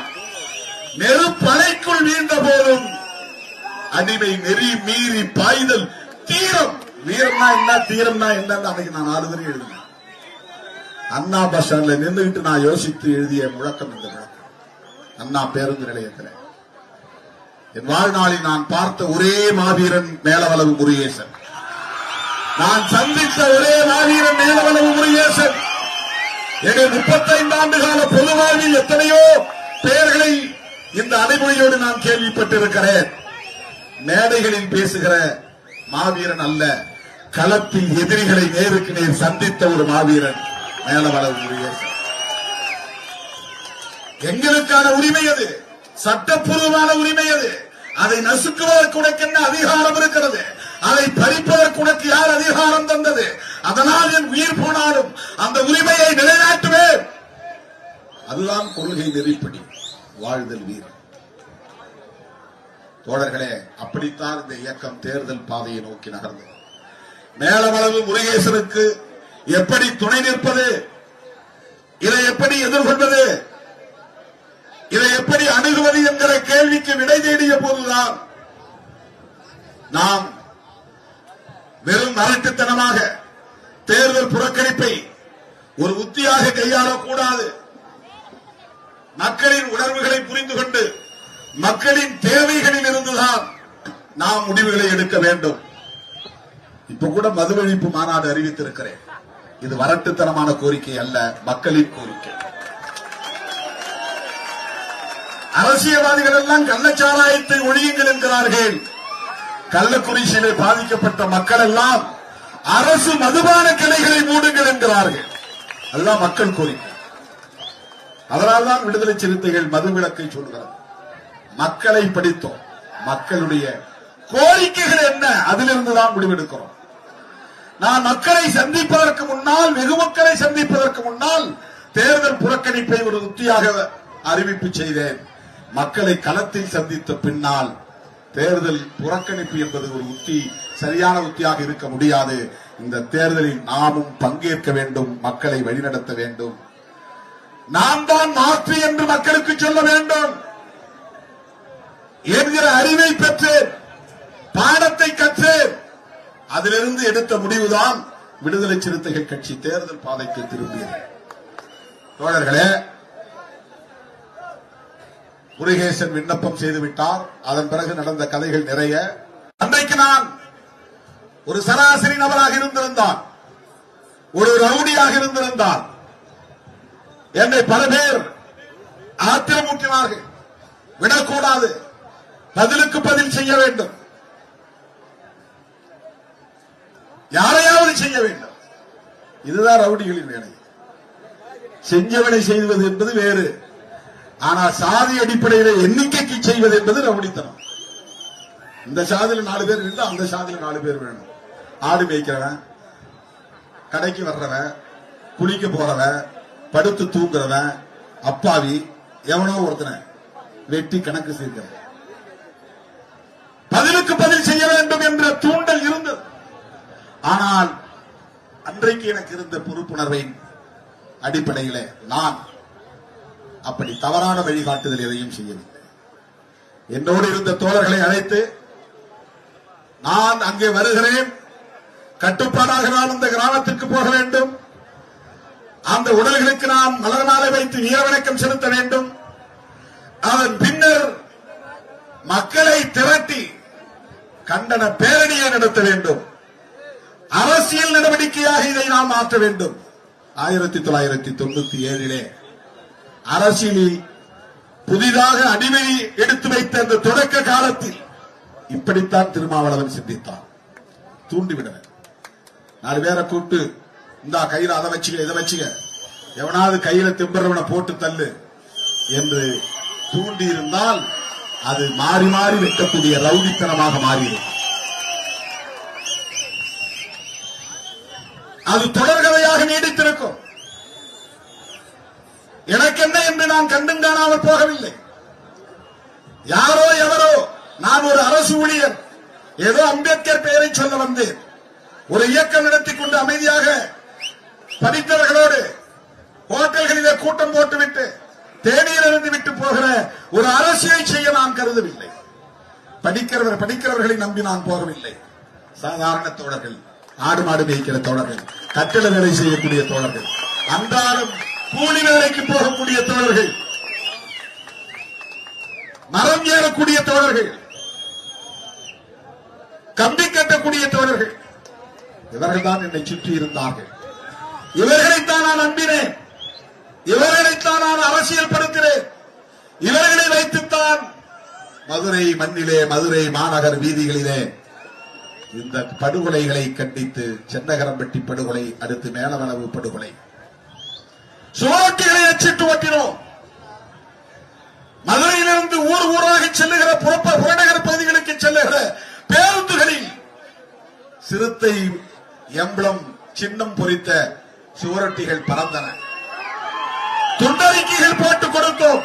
நெருப்பலைக்குள் வீழ்ந்த போதும் அடிமை நெறி மீறி பாய்தல் தீரம். வீரம்னா என்ன, தீரம்னா என்னன்னு அன்னைக்கு நான் 4 வரை எழுதினேன். அண்ணா பஸ் ஸ்டாண்ட்ல நின்றுகிட்டு நான் யோசித்து எழுதிய முழக்கம் இந்த முழக்கம். அண்ணா பேருந்து நிலையத்தில் என் வாழ்நாளில் நான் பார்த்த ஒரே மாவீரன் மேலவளவு முருகேசன். நான் சந்தித்த ஒரே மாவீரன் மேலவளவு முருகேசன். எங்கள் 35 ஆண்டு கால பொது வாழ்வில் எத்தனையோ பெயர்களை இந்த அடைமொழியோடு நான் கேள்விப்பட்டிருக்கிறேன். மேடைகளில் பேசுகிற மாவீரன் அல்ல, களத்தில் எதிரிகளை நேருக்கு நேர் சந்தித்த ஒரு மாவீரன் மேலவளவு முருகேசன். எங்களுக்கான உரிமை அது, சட்டப்பூர்வமான உரிமை அது. அதை நசுக்குவதற்கு உனக்கு என்ன அதிகாரம் இருக்கிறது? அதை பறிப்பதற்கு உனக்கு யார் அதிகாரம் தந்தது? அதனால் என் உயிர் போனாலும் அந்த உரிமையை நிலைநாட்டுவேன். அதுதான் கொள்கை நெறிப்படி வாழ்தல் வீரம். தோழர்களே, அப்படித்தான் இந்த இயக்கம் தேர்தல் பாதையை நோக்கி நகர்ந்தது. மேலவளவு முருகேசனுக்கு எப்படி துணை நிற்பது? இதை எப்படி எதிர்கொள்வது, இதை எப்படி அணுகுவது என்கிற கேள்விக்கு விடை தேடிய போதுதான் நாம் வெறும் அரட்டுத்தனமாக தேர்தல் புறக்கணிப்பை ஒரு உத்தியாக கையாளக்கூடாது. மக்களின் உணர்வுகளை புரிந்து கொண்டு மக்களின் தேவைகளில் இருந்துதான் நாம் முடிவுகளை எடுக்க வேண்டும். இப்ப கூட மது ஒழிப்பு மாநாடு அறிவித்திருக்கிறேன். இது வரட்டுத்தனமான கோரிக்கை அல்ல, மக்களின் கோரிக்கை. அரசியல்வாதிகள் எல்லாம் கள்ளச்சாராயத்தை ஒழியுங்கள் என்கிறார்கள். கள்ளக்குறிச்சியிலே பாதிக்கப்பட்ட மக்கள் எல்லாம் அரசு மதுபான கிளைகளை மூடுங்கள் என்கிறார்கள். அதுதான் மக்கள் கோரிக்கை. அதனால்தான் விடுதலை சிறுத்தைகள் மதுவிலக்கை சொல்கிறது. மக்களை படித்தோம், மக்களுடைய கோரிக்கைகள் என்ன, அதிலிருந்துதான் முடிவெடுக்கிறோம். நான் மக்களை சந்திப்பதற்கு முன்னால், வெகு மக்களை சந்திப்பதற்கு முன்னால் தேர்தல் புறக்கணிப்பை ஒரு உத்தியாக அறிவிப்பு செய்தேன். மக்களை களத்தில் சந்தித்த பின்னால் தேர்தல் புறக்கணிப்பு என்பது ஒரு உத்தி, சரியான உத்தியாக இருக்க முடியாது. இந்த தேர்தலில் நாமும் பங்கேற்க வேண்டும், மக்களை வழிநடத்த வேண்டும். நாம் தான் மாற்று என்று மக்களுக்கு சொல்ல வேண்டும் என்கிற அறிவை பெற்று பாடத்தை கற்று அதிலிருந்து எடுத்த முடிவுதான் விடுதலை சிறுத்தைகள் கட்சி தேர்தல் பாதைக்கு திரும்பியது. தோழர்களே, முருகேசன் விண்ணப்பம் செய்துவிட்டார். அதன் பிறகு நடந்த கதைகள் நிறைய. அன்றைக்கு நான் ஒரு சராசரி நபராக இருந்திருந்தான், ஒரு ரவுடியாக இருந்திருந்தான். என்னை பல பேர் ஆத்திரமூட்டினார்கள். விடக்கூடாது, பதிலுக்கு பதில் செய்ய வேண்டும், யாரையாவது செய்ய வேண்டும். இதுதான் ரவுடிகளின் வேலை. செஞ்சவனை செய்வது என்பது வேறு, ஆனால் சாதி அடிப்படையில் எண்ணிக்கைக்கு செய்வது என்பது ரவுடித்தனம். இந்த சாதியில் 4 பேர் இருந்தா அந்த சாதியில் 4 பேர் வேணும். ஆடு மேய்க்கிறவன், கடைக்கு வர்றவன், குளிக்க போறவன், படுத்து தூங்குறவன், அப்பாவி எவனோ ஒருத்தனை வெட்டி கணக்கு சேர்க்கிறவன். பதிலுக்கு பதில் செய்ய வேண்டும் என்ற தூண்டல் இருந்தது. ஆனால் அன்றைக்கு எனக்கு இருந்த பொறுப்புணர்வின் அடிப்படையில் நான் அப்படி தவறான வழிகாட்டுதல் எதையும் செய்யவில்லை. என்னோடு இருந்த தோழர்களை அழைத்து நான் அங்கே வருகிறேன், கட்டுப்பாடாக நான் அந்த கிராமத்திற்கு போக வேண்டும், அந்த உடல்களுக்கு நான் மலர் மாலை வைத்து வீரவணக்கம் செலுத்த வேண்டும், அதன் பின்னர் மக்களை திரட்டி கண்டன பேரணியை நடத்த வேண்டும், அரசியல் நடவடிக்கையாக இதை நாம் மாற்ற வேண்டும். 1997 அரசியலில் புதிதாக அடிமை எடுத்து வைத்த அந்த தொடக்க காலத்தில் இப்படித்தான் திருமாவளவன் சிந்தித்தான். தூண்டிவிடுவேன், 4 பேரை கூப்பிட்டு இந்தா கையில அதை வச்சுக்க இதை வச்சுக்க, எவனாவது கையில திம்பறவனை போட்டு தள்ளு என்று தூண்டி இருந்தால் அது மாறி மாறி வெட்டக்கூடிய ரவுடித்தனமாக மாறிடும். அது தொடர்கதையாக நீடித்திருக்கும். எனக்கு என்ன என்று நான் கண்டும் காணாமல் போகவில்லை. யாரோ எவரோ, நான் ஒரு அரசு ஊழியர், ஏதோ அம்பேத்கர் பெயரை சொல்ல வந்தேன். ஒரு இயக்கம் நடத்திக் கொண்டு அமைதியாக படித்தவர்களோடு ஹோட்டல்களிலே கூட்டம் போட்டுவிட்டு தேநீர் இருந்து விட்டு போகிற ஒரு அரசியலை செய்ய நான் கருதவில்லை. படிக்கிறவர்களை நம்பி நான் போகவில்லை. சாதாரண தோழர்கள், ஆடு மாடு மேய்க்கிற தோழர்கள், கட்டிட வேலை செய்யக்கூடிய தோழர்கள், அன்றாடம் கூலி வேலைக்கு போகக்கூடிய தோழர்கள், மரம் ஏறக்கூடிய தோழர்கள், கம்பி கட்டக்கூடிய தோழர்கள், இவர்கள் தான் என்னை சுற்றி இருந்தார்கள். இவர்களைத்தான் நான் நம்பினேன், இவர்களைத்தான் நான் அரசியல் படுத்தினேன். இவர்களை வைத்துத்தான் மதுரை மண்ணிலே, மதுரை மாநகர் வீதிகளிலே இந்த படுகொலைகளை கண்டித்து, சென்னகரம்பட்டி படுகொலை, அடுத்து மேலவளவு படுகொலை, சுவரொட்டிகளை அச்சிட்டு ஓட்டினோம். மதுரையிலிருந்து ஊர் ஊராக செல்லுகிற புறநகர் பகுதிகளுக்கு செல்லுகிற பேருந்துகளில் சிறுத்தை எம்பளம் சின்னம் பொறித்த சுவரொட்டிகள் பறந்தன. துண்டறிக்கைகள் போட்டுக் கொடுத்தோம்.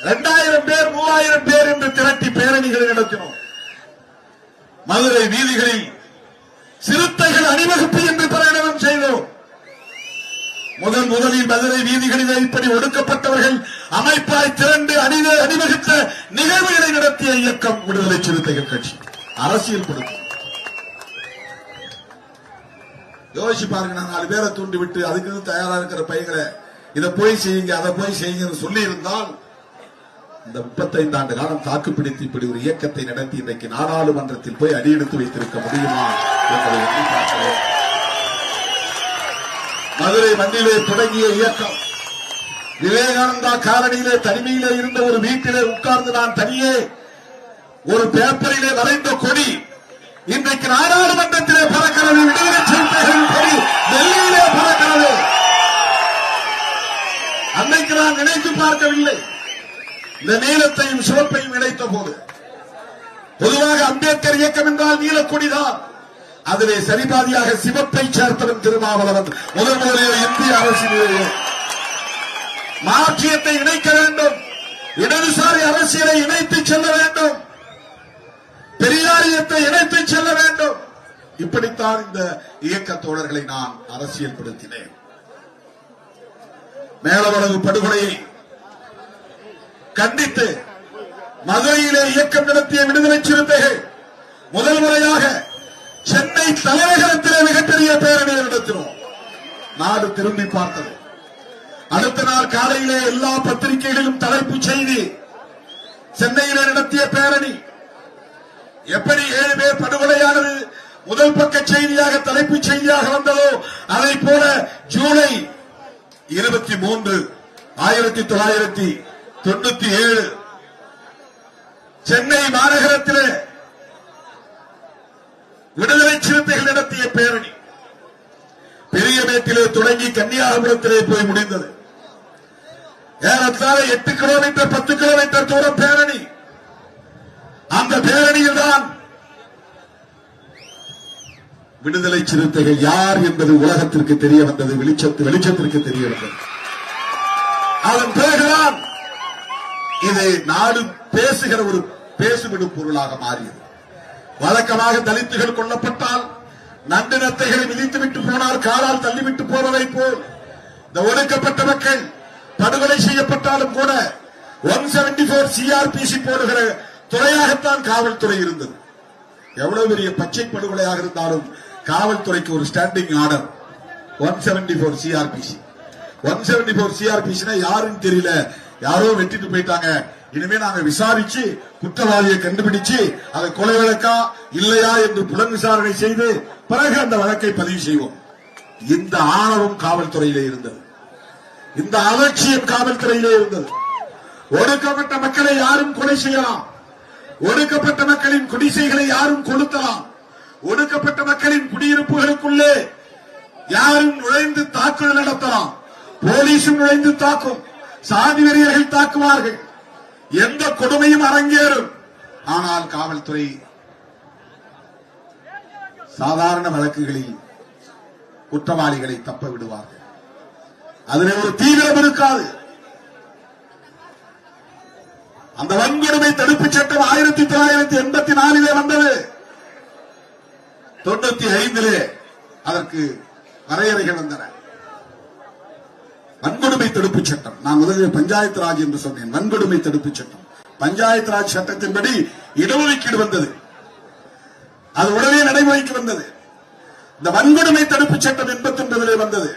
2000 பேர் 3000 பேர் என்று திரட்டி பேரணிகளை நடத்தினோம். மதுரை வீதிகளில் சிறுத்தைகள் அணிவகுப்பு என்று பிரகடனம் செய்தோம். முதலில் மதுரை வீதிகளிலே இப்படி ஒடுக்கப்பட்டவர்கள் அமைப்பாய் திரண்டு அணிவகுத்த நிகழ்வுகளை நடத்திய இயக்கம் விடுதலை சிறுத்தைகள் கட்சி. அரசியல் கொடுக்கும் யோசிச்சு பாருங்க. நான் 4 பேரை தூண்டி விட்டு அதுக்கு தயாரா இருக்கிற பையங்களை இதை போய் செய்யுங்க அதை போய் செய்யுங்க சொல்லி இருந்தால் இந்த 35 ஆண்டு காலம் தாக்குப்பிடித்து இப்படி ஒரு இயக்கத்தை நடத்தி இன்றைக்கு நாடாளுமன்றத்தில் போய் அடியெடுத்து வைத்திருக்க முடியுமா என்பதை எண்ணி பார்க்கிறேன். மதுரை மண்ணிலே தொடங்கிய இயக்கம் விவேகானந்தா காலனியிலே தனிமையிலே இருந்த ஒரு வீட்டிலே உட்கார்ந்து நான் தனியே ஒரு பேப்பரிலே வரைந்த கொடி இன்றைக்கு நாடாளுமன்றத்திலே பறக்கிறது. விடுதலை சிறுத்தைகளின் கொடி டெல்லியிலே பறக்கிறது. அன்னைக்கு நான் நினைத்து பார்க்கவில்லை. இந்த நீலத்தையும் சிவப்பையும் இணைத்த போது பொதுவாக அம்பேத்கர் இயக்கம் என்றால் நீலக்கொடிதான். அதிலே சரிபாதியாக சிவப்பை சேர்த்தவன் திருமாவளவன். முதலிலே இந்திய அரசியலிலே மாற்றியத்தை இணைக்க வேண்டும். இடதுசாரி அரசியலை இணைத்து செல்ல வேண்டும். பெரியாரியத்தை இணைத்து செல்ல வேண்டும். இப்படித்தான் இந்த இயக்க தோழர்களை நான் அரசியல் படுத்தினேன். மேலவளவு படுகொலையை கண்டித்து மதுரையிலே இயக்கம் நடத்திய விடுதலை சிறுத்தைகள் முதல் முறையாக சென்னை தலைநகரத்திலே மிகப்பெரிய பேரணியை நடத்தினோம். நாடு திரும்பி பார்த்தது. அடுத்த நாள் காலையிலே எல்லா பத்திரிகைகளிலும் தலைப்புச் செய்தி சென்னையிலே நடத்திய பேரணி. எப்படி 7 பேர் படுகொலையானது முதல் பக்க செய்தியாக தலைப்புச் செய்தியாக வந்ததோ அதை போல ஜூலை 23, 1997 சென்னை மாநகரத்திலே விடுதலை சிறுத்தைகள் நடத்திய பேரணி பெரியமேட்டிலே தொடங்கி கன்னியாகுமரத்திலே போய் முடிந்தது. ஏறத்தாழ 8 கிலோமீட்டர் 10 கிலோமீட்டர் தூரம் பேரணி. அந்த பேரணியில் தான் விடுதலை சிறுத்தைகள் யார் என்பது உலகத்திற்கு தெரிய வந்தது. வெளிச்சத்திற்கு தெரிய வந்தது. அதன் பிறகுதான் இது நாடு பேசுகிற ஒரு பேசுவிடும் பொருளாக மாறியது. வழக்கமாக தலித்துகள் கொல்லப்பட்டால் நண்டு நத்தைகளை மிதித்துவிட்டு போனால் காலால் தள்ளிவிட்டு போவதை போல் இந்த ஒடுக்கப்பட்ட மக்கள் படுகொலை செய்யப்பட்டாலும் கூட 174 CRPC போடுகிற துறையாகத்தான் காவல்துறை இருந்தது. எவ்வளவு பெரிய பச்சை படுகொலையாக இருந்தாலும் காவல்துறைக்கு ஒரு ஸ்டாண்டிங் ஆர்டர் 174 CRPC. 174 CRPC யாருன்னு தெரியல, யாரோ வெட்டிட்டு போயிட்டாங்க. இனிமே நாங்க விசாரிச்சு குற்றவாளியை கண்டுபிடிச்சு அதை கொலை வழக்கா இல்லையா என்று புலன் விசாரணை செய்து பிறகு அந்த வழக்கை பதிவு செய்வோம். இந்த ஆணவம் காவல்துறையிலே இருந்தது. இந்த அலட்சியம் காவல்துறையிலே இருந்தது. ஒடுக்கப்பட்ட மக்களை யாரும் கொலை செய்யலாம். ஒடுக்கப்பட்ட மக்களின் குடிசைகளை யாரும் கொளுத்தலாம். ஒடுக்கப்பட்ட மக்களின் குடியிருப்புகளுக்குள்ளே யாரும் நுழைந்து தாக்குதல் நடத்தலாம். போலீசும் நுழைந்து தாக்கும். சாதி வெறியர்கள் தாக்குவார்கள். எந்த கொடுமையும் அரங்கேறும். ஆனால் காவல்துறை சாதாரண வழக்குகளில் குற்றவாளிகளை தப்ப விடுவார்கள். அதில் ஒரு தீவிரம் இருக்காது. அந்த வன்கொடுமை தடுப்புச் சட்டம் 1984 வந்தது. 95 அதற்கு வரையறைகள் வந்தன. வன்கொடுமை தடுப்புச் சட்டம், நான் முதலில் பஞ்சாயத்து ராஜ் என்று சொன்னேன். வன்கொடுமை தடுப்புச் சட்டம், பஞ்சாயத்து ராஜ் சட்டத்தின்படி இடஒதுக்கீடு வந்தது. அது உடனே நடைமுறைக்கு வந்தது. இந்த வன்கொடுமை தடுப்புச் சட்டம் 89 வந்தது.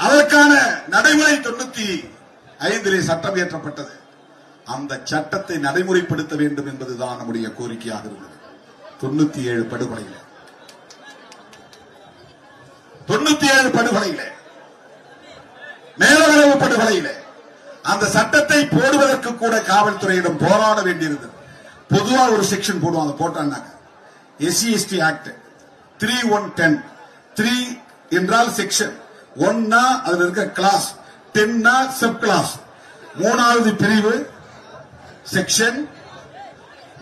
அதற்கான நடைமுறை 95 சட்டம் இயற்றப்பட்டது. அந்த சட்டத்தை நடைமுறைப்படுத்த வேண்டும் என்பதுதான் நம்முடைய கோரிக்கையாக இருந்தது. 97 படுகொலையில 97 படுகொலையில மேலவளவு படுகொலையில அந்த சட்டத்தை போடுவதற்கு கூட காவல்துறையிடம் போராட வேண்டியிருந்தது. பொதுவா ஒரு செக்ஷன் போடுவாங்க. போட்டாங்க SC/ST ஆக்ட் 3110. 3 என்றால் செக்ஷன், 1 அதுல இருக்க கிளாஸ், 10 சப் கிளாஸ். 3வது பிரிவு செக்ஷன்,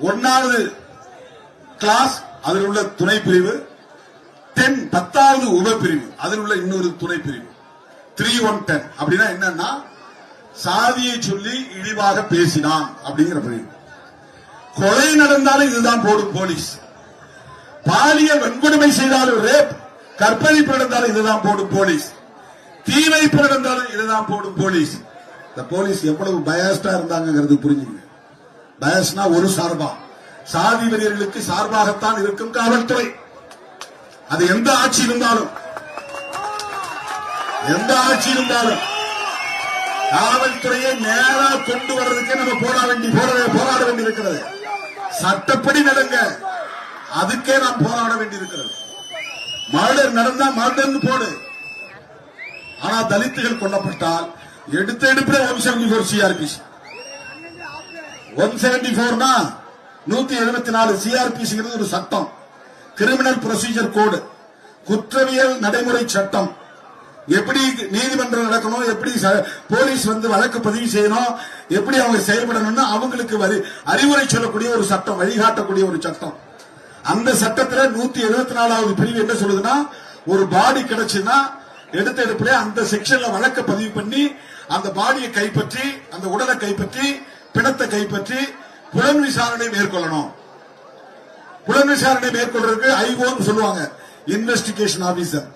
1வது கிளாஸ் அதில் உள்ள துணை பிரிவு, 10வது உபப்பிரிவு அதில் உள்ள இன்னொரு துணை பிரிவு. 3110 அப்படின்னா என்னன்னா சாதியை சொல்லி இழிவாக பேசினான் அப்படிங்கிற பிரிவு. கொலை நடந்தாலும் இதுதான் போடும் போலீஸ். பாலியல் வன்கொடுமை செய்தாலும், ரேப் கற்பழிப்பு நடந்தாலும் இதுதான் போடும் போலீஸ். தீ வைப்பு நடந்தாலும் இதுதான் போடும் போலீஸ். இந்த போலீஸ் எவ்வளவு பயஸ்டா இருந்தாங்கிறது புரிஞ்சுங்க. பயஸ்னா ஒரு சார்பா, சாதி வெறியர்களுக்கு சார்பாகத்தான் இருக்கும் காவல்துறை. அது எந்த ஆட்சி இருந்தாலும் காவல்துறையை நேரா கொண்டு வர்றதுக்கே நம்ம போராட வேண்டி இருக்கிறது. சட்டப்படி நடங்க, அதுக்கே நாம் போராட வேண்டி இருக்கிறது. மர்டர் நடந்தா மர்டர்னு போடு. ஆனா தலித்துகள் கொல்லப்பட்டால் எடுத்த எடுப்பிலே 174 சிஆர்பிசி. 174னா 174 சிஆர்பிசி ஒரு சட்டம், கிரிமினல் ப்ரொசீஜர் கோடு, குற்றவியல் நடைமுறை சட்டம். எப்படி நீதிமன்றம் நடக்கணும், எப்படி போலீஸ் வழக்கு பதிவு செய்யணும், எப்படி அவங்க செயல்படணும்னு அவங்களுக்கு அறிவுரை சொல்லக்கூடிய ஒரு சட்டம், வழிகாட்டக்கூடிய ஒரு சட்டம். அந்த சட்டத்துல 174வது பிரிவு என்ன சொல்லுதுன்னா, ஒரு பாடி கிடைச்சுன்னா எடுத்த எடுப்பிலே அந்த செக்ஷன்ல வழக்க பதிவு பண்ணி அந்த பாடியை கைப்பற்றி, அந்த உடலை கைப்பற்றி, பிணத்தை கைப்பற்றி புலன் விசாரணை மேற்கொள்ளணும். புலன் விசாரணை மேற்கொள்றதுக்கு ஐஓன்னு சொல்லுவாங்க, இன்வெஸ்டிகேஷன் ஆபீசர்.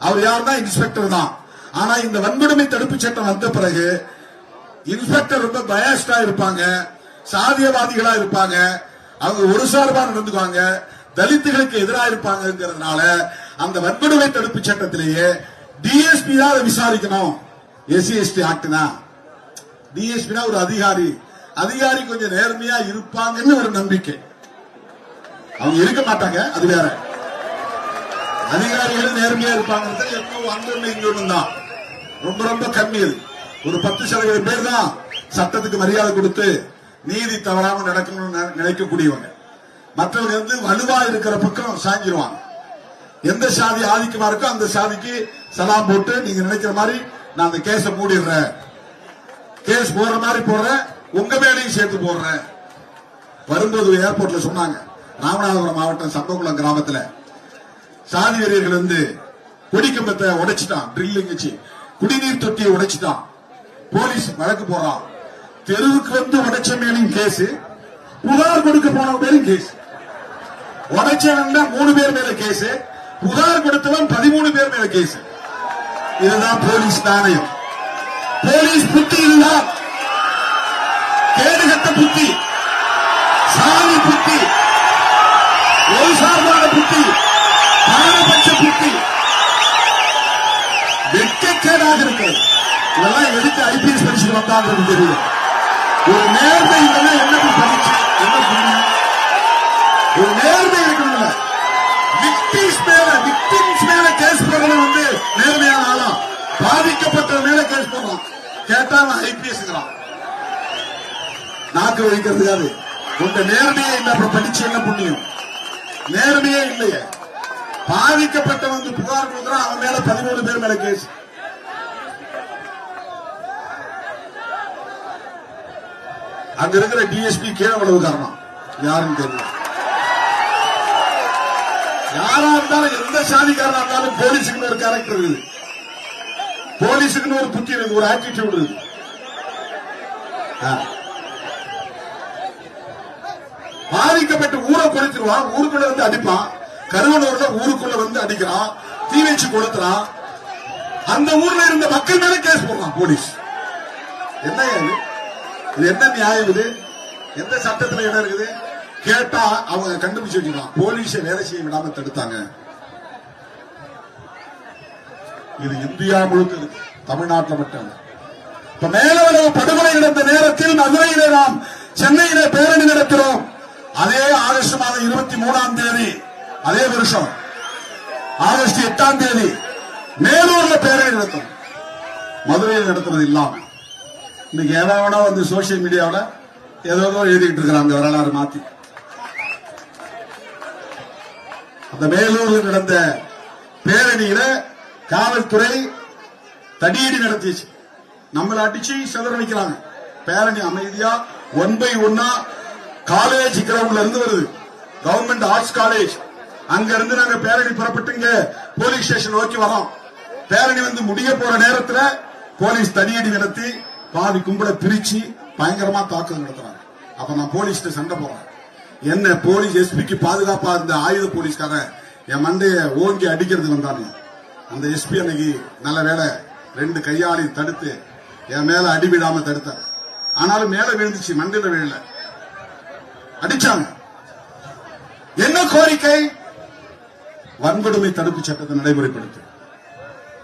அவர் யாருன்னா இன்ஸ்பெக்டர் தான். ஆனா இந்த வன்கொடுமை தடுப்பு சட்டம் வந்த பிறகு இன்ஸ்பெக்டர் ரொம்ப பயஸ்டா இருப்பாங்க, சாதியவாதிகளா இருப்பாங்க, அவங்க ஒரு சார்பா நடந்துக்குவாங்க, தலித்துகளுக்கு எதிராக இருப்பாங்கிறதுனால அந்த வன்கொடுமை தடுப்பு சட்டத்திலேயே டிஎஸ்பி தான் அதை விசாரிக்கணும். SC/ST ஆக்ட் தான். டிஎஸ்பி ஒரு அதிகாரி கொஞ்சம் நேர்மையா இருப்பாங்கன்னு ஒரு நம்பிக்கை. அவங்க இருக்க மாட்டாங்க, அது வேற. அதிகாரிகள் நேர்மையா இருப்பாங்க தான் ரொம்ப ரொம்ப கம்மி. ஒரு 10% பேர் தான் சட்டத்துக்கு மரியாதை கொடுத்து நீதி தவறாம நடக்கணும்னு நினைக்கக்கூடியவங்க. மற்றவங்க வலுவா இருக்கிற பக்கம் சாஞ்சிருவாங்க. எந்த சாதி ஆதிக்கமா இருக்கோ அந்த சாதிக்கு சலாம் போட்டு, நீங்க நினைக்கிற மாதிரி நான் அந்த கேஸ மூடிடுறேன், கேஸ் போடுற மாதிரி போடுறேன், உங்க மேலையும் சேர்த்து போடுறேன். வரும்போது ஏர்போர்ட்ல சொன்னாங்க, ராமநாதபுரம் மாவட்டம் சம்பகுளம் கிராமத்துல சாதி வெறியர்கள் கொடிக்கம்பத்தை உடைச்சிட்டான், ட்ரில்லிங் வச்சு குடிநீர் தொட்டியை உடைச்சிட்டான். போலீஸ் வழக்கு போறான். தெருவுக்கு உடைச்ச மேலும் கேஸ், புகார் கொடுக்க போன மேலும் கேஸ். உடைச்சவன் 3 பேர் மேல கேஸ், புகார் கொடுத்தவன் 13 பேர் மேல கேஸ். இதுதான் போலீஸ் நாணயம். போலீஸ் புத்தி இதுதான். கேடுகட்ட புத்தி, சாதி புத்தி, ஒரு சார்பான புத்தி, பாரபட்ச புத்தி, வெட்கக்கேடாக இருக்கிறது. இதெல்லாம் எதுக்கு ஐபிஎஸ் படிச்சு வந்தாங்க தெரியும். ஒரு நேர்மை இல்லைன்னா என்ன படிச்சு என்ன புரியும்? ஒரு நேர்மை இருக்கணும்ல. விக்டிம்ஸ் மேல கேஸ் போடுறது நேர்மையான ஆளா, பாதிக்கப்பட்ட மேல கேஸ் போடுறான். கேட்டா ஐபிஎஸ் நாக்கு வலிக்கிறதுக்காது. உங்க நேர்மையே இல்ல, அப்புறம் படிச்சு என்ன புண்ணியம்? நேர்மையே இல்லையே. பாதிக்கப்பட்ட புகார் கொடுக்குறான், அவன் மேல 13 பேர் மேல கேஸ். அங்க இருக்கிற டிஎஸ்பி கீழே அவ்வளவு காரணம் யாருன்னு தெரியல. யாரா இருந்தாலும், எந்த சாதிக்காரனா இருந்தாலும் போலீஸுக்குன்னு ஒரு கேரக்டர் இருக்குது, போலீஸுக்குன்னு ஒரு புத்தி இருக்கு, ஒரு ஆட்டிடியூட் இருக்கு. பாதிக்கப்பட்ட ஊரை குறைச்சிருவான், ஊருக்குள்ள அடிப்பான். கருவனூர்ல ஊருக்குள்ள அடிக்கிறான், தீ வச்சு கொளுத்துறான். அந்த ஊர்ல இருந்த மக்கள் மேல கேஸ் போடுறான் போலீஸ். என்ன இது என்ன நியாயம்? இது எந்த சட்டத்துல இடம் இருக்குது? கேட்டா அவங்க கண்டுபிடிச்சு வச்சுக்கலாம், போலீஸ வேலை செய்ய விடாம தடுத்தாங்க. இது இந்தியா முழுக்க இருக்கு, தமிழ்நாட்டில் மட்டும். இப்ப மேலவளவு படுகொலை நடந்த நேரத்தில் மதுரையிலே நாம் சென்னையிலே பேரணி நடத்துறோம். அதே ஆகஸ்ட் மாதம் 23ஆம் தேதி, அதே வருஷம் ஆகஸ்ட் 8ஆம் தேதி மேலூர்ல பேரணி நடத்தும். மதுரையில் நடத்துறது இல்லாம இன்னைக்கு ஏதாவது சோசியல் மீடியாவில் ஏதோ எழுதிட்டு இருக்கிறாங்க வரலாறு மாத்தி. அந்த மேலூரில் நடந்த பேரணியில காவல்துறை தடியடி நடத்திச்சு. நம்மள அடிச்சு சிதற வைக்கிறாங்க. பேரணி அமைதியா 1 by 1 காலேஜ் கிரவுண்ட்ல இருந்து வருது, கவர்மெண்ட் ஆர்ட்ஸ் காலேஜ். அங்க இருந்து நாங்க பேரணி புறப்பட்டு இங்க போலீஸ் ஸ்டேஷன் நோக்கி வரோம். பேரணி முடிய போற நேரத்துல போலீஸ் தடியடி நடத்தி பாதி கும்பலை பிரிச்சு பயங்கரமா தாக்குதல் நடத்துறாங்க. அப்ப நான் போலீஸ் சண்டை போறேன். என்ன போலீஸ் எஸ்பிக்கு பாதுகாப்பா இருந்த ஆயுத போலீஸ்காரன் என் மண்டைய ஓங்கி அடிக்கிறது வந்தாங்க. அந்த எஸ்பி அன்னைக்கு நல்ல வேலை 2 கையாளி தடுத்து என் மேல அடிவிடாம தடுத்தார். ஆனாலும் மேல விழுந்துச்சு, மண்டில விழல, அடிச்சாங்க. என்ன கோரிக்கை? வன்கொடுமை தடுப்பு சட்டத்தை நடைமுறைப்படுத்து.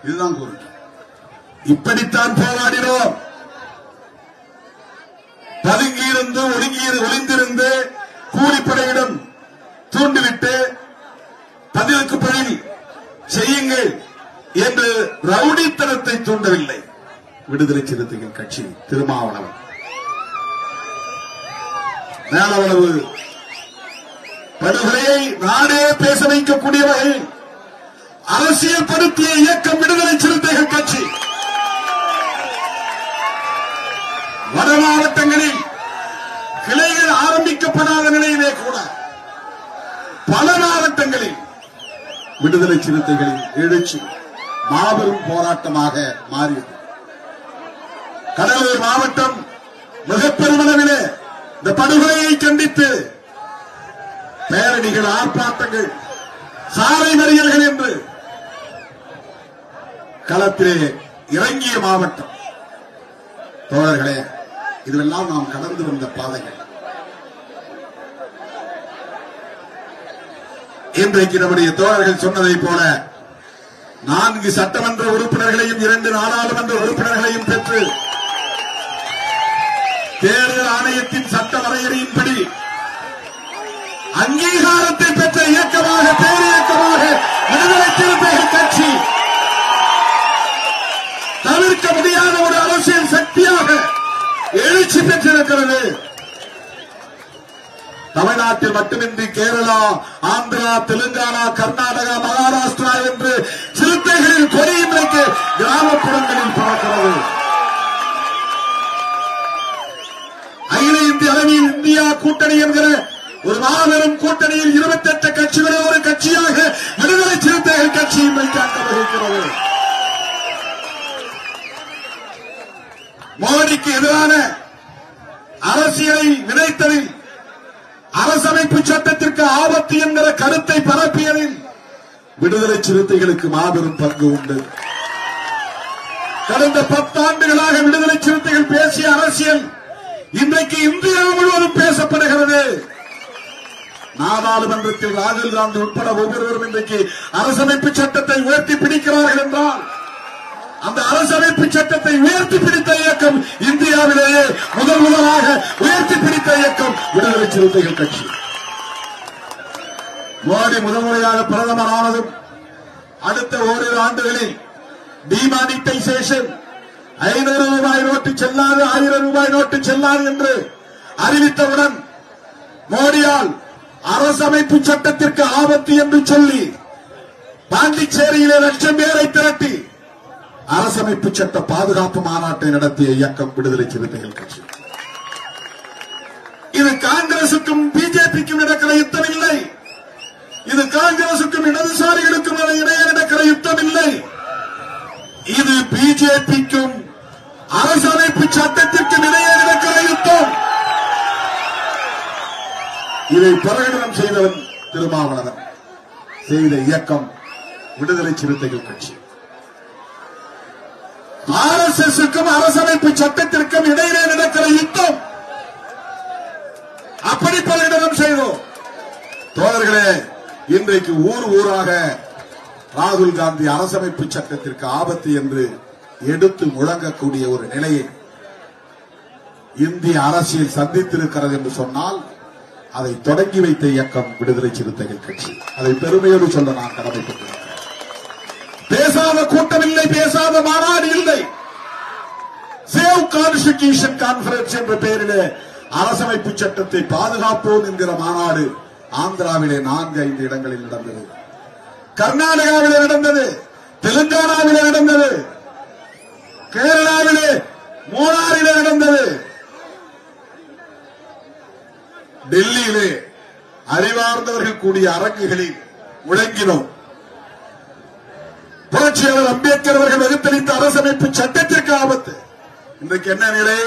இதுதான் கோரிக்கை. இப்படித்தான் போராடினோம். பதுங்கியிருந்து ஒளிந்திருந்து கூலிப்படையிடம் தூண்டிவிட்டு பதிலுக்கு பதில் செய்யுங்கள் என்று ரவுடித்தனத்தை தூண்டவில்லை விடுதலை சிறுத்தைகள் கட்சி. திருமாவளவன் மேலவளவு படுகொலையை நாடே பேச வைக்கக்கூடிய வகையில் அரசியல் படுத்திய இயக்கம் விடுதலை சிறுத்தைகள் கட்சி. வட மாவட்டங்களில் கிளைகள் ஆரம்பிக்கப்படாத நிலையிலே கூட பல மாவட்டங்களில் விடுதலை சிறுத்தைகளின் எழுச்சி மாபெரும் போராட்டமாக மாறியது. கடலூர் மாவட்டம் மிக பெருமளவிலே இந்த படுகொலையை கண்டித்து பேரணிகள், ஆர்ப்பாட்டங்கள், சாலை மறியல்கள் என்று களத்திலே இறங்கிய மாவட்டம். தோழர்களே, இதுவெல்லாம் நாம் கடந்து வந்த பாதைகள். இன்றைக்கு நம்முடைய தோழர்கள் சொன்னதைப் போல 4 சட்டமன்ற உறுப்பினர்களையும் 2 நாடாளுமன்ற உறுப்பினர்களையும் பெற்று தேர்தல் ஆணையத்தின் சட்ட வரையறையின்படி அங்கீகாரத்தை பெற்ற இயக்கமாக, பேரியக்கமாக விடுதலை சிறுத்தைகள் கட்சி தவிர்க்க முடியாத ஒரு அரசியல் சக்தியாக எழுச்சி பெற்றிருக்கிறது. தமிழ்நாட்டில் மட்டுமின்றி கேரளா, ஆந்திரா, தெலுங்கானா, கர்நாடகா, மகாராஷ்டிரா என்று சிறுத்தைகளின் கொடி இன்றைக்கு கிராமப்புறங்களில் பறக்கிறது. அகில இந்திய அளவில் இந்தியா கூட்டணி என்கிற ஒரு மாபெரும் கூட்டணியில் 28 கட்சிகளே ஒரு கட்சியாக விடுதலை சிறுத்தைகள் கட்சி இன்றைக்கு அங்கம் வகிக்கிறது. மோடிக்கு எதிரான அரசியலை விதைத்ததில், அரசமைப்பு சட்டத்திற்கு ஆபத்து என்கிற கருத்தை பரப்பியதில் விடுதலை சிறுத்தைகளுக்கு மாபெரும் பங்கு உண்டு. கடந்த 10 ஆண்டுகளாக விடுதலை சிறுத்தைகள் பேசிய அரசியல் இன்றைக்கு இந்தியா முழுவதும் பேசப்படுகிறது. நாடாளுமன்றத்தில் ராகுல் காந்தி உட்பட ஒவ்வொருவரும் இன்றைக்கு அரசமைப்பு சட்டத்தை உயர்த்தி பிடிக்கிறார்கள் என்றால் அந்த அரசமைப்பு சட்டத்தை உயர்த்தி பிடித்த இயக்கம் இந்தியாவிலேயே முதலாக உயர்த்தி பிடித்த இயக்கம் விடுதலை சிறுத்தைகள் கட்சி. மோடி முதன்முறையாக பிரதமர் ஆனதும் அடுத்த ஓரிரு ஆண்டுகளில் டிமானிட்டைசேஷன் 500 ரூபாய் நோட்டு செல்லாது, 1000 ரூபாய் நோட்டு செல்லாது என்று அறிவித்தவுடன் மோடியால் அரசமைப்பு சட்டத்திற்கு ஆபத்து என்று சொல்லி பாண்டிச்சேரியிலே 1,00,000 பேரை திரட்டி அரசமைப்பு சட்ட பாதுகாப்பு மாநாட்டை நடத்திய இயக்கம் விடுதலை சிறுத்தைகள் கட்சி. இது காங்கிரசுக்கும் பிஜேபிக்கும் நடக்கிற யுத்தம் இல்லை. இது காங்கிரசுக்கும் இடதுசாரிகளுக்கும் இடையே நடக்கிற யுத்தம் இல்லை. இது பிஜேபிக்கும் அரசமைப்பு சட்டத்திற்கும் இடையே நடக்கிற யுத்தம். இதை பிரகடனம் செய்தவன் திருமாவளவன், செய்த இயக்கம் விடுதலை சிறுத்தைகள் கட்சி. ஆர்எஸ்எஸ்க்கும் அரசமைப்பு சட்டத்திற்கும் இடையிலே நடக்கிற யுத்தம் அப்படி பிரகடனம் செய்தோம். தோழர்களே, இன்றைக்கு ஊர் ஊராக ராகுல் காந்தி அரசமைப்பு சட்டத்திற்கு ஆபத்து என்று எடுத்து முழங்கக்கூடிய ஒரு நிலையை இந்திய அரசியல் சந்தித்திருக்கிறது என்று சொன்னால் அதை தொடங்கி வைத்த இயக்கம் விடுதலை சிறுத்தைகள் கட்சி. அதை பெருமையோடு சொல்ல நான் கடமைப்பட்டிருக்கிறேன். பேசாத கூட்டம் இல்லை, பேசாத மாநாடு இல்லை. சேவ் கான்ஸ்டிடியூஷன் கான்பரன்ஸ் என்ற பெயரிலே அரசமைப்பு சட்டத்தை பாதுகாப்போம் என்கிற மாநாடு ஆந்திராவிலே 4-5 இடங்களில் நடந்தது. கர்நாடகாவிலே நடந்தது, தெலுங்கானாவிலே நடந்தது, கேரளாவிலே மூணாறிலே நடந்தது, டெல்லியிலே அறிவார்ந்தவர்கள் கூடிய அரங்குகளில் முழங்கினோம். புரட்சியாளர் அம்பேத்கர் அவர்கள் வகுத்தளித்த அரசமைப்பு சட்டத்திற்கு ஆபத்து. இன்றைக்கு என்ன நிலை?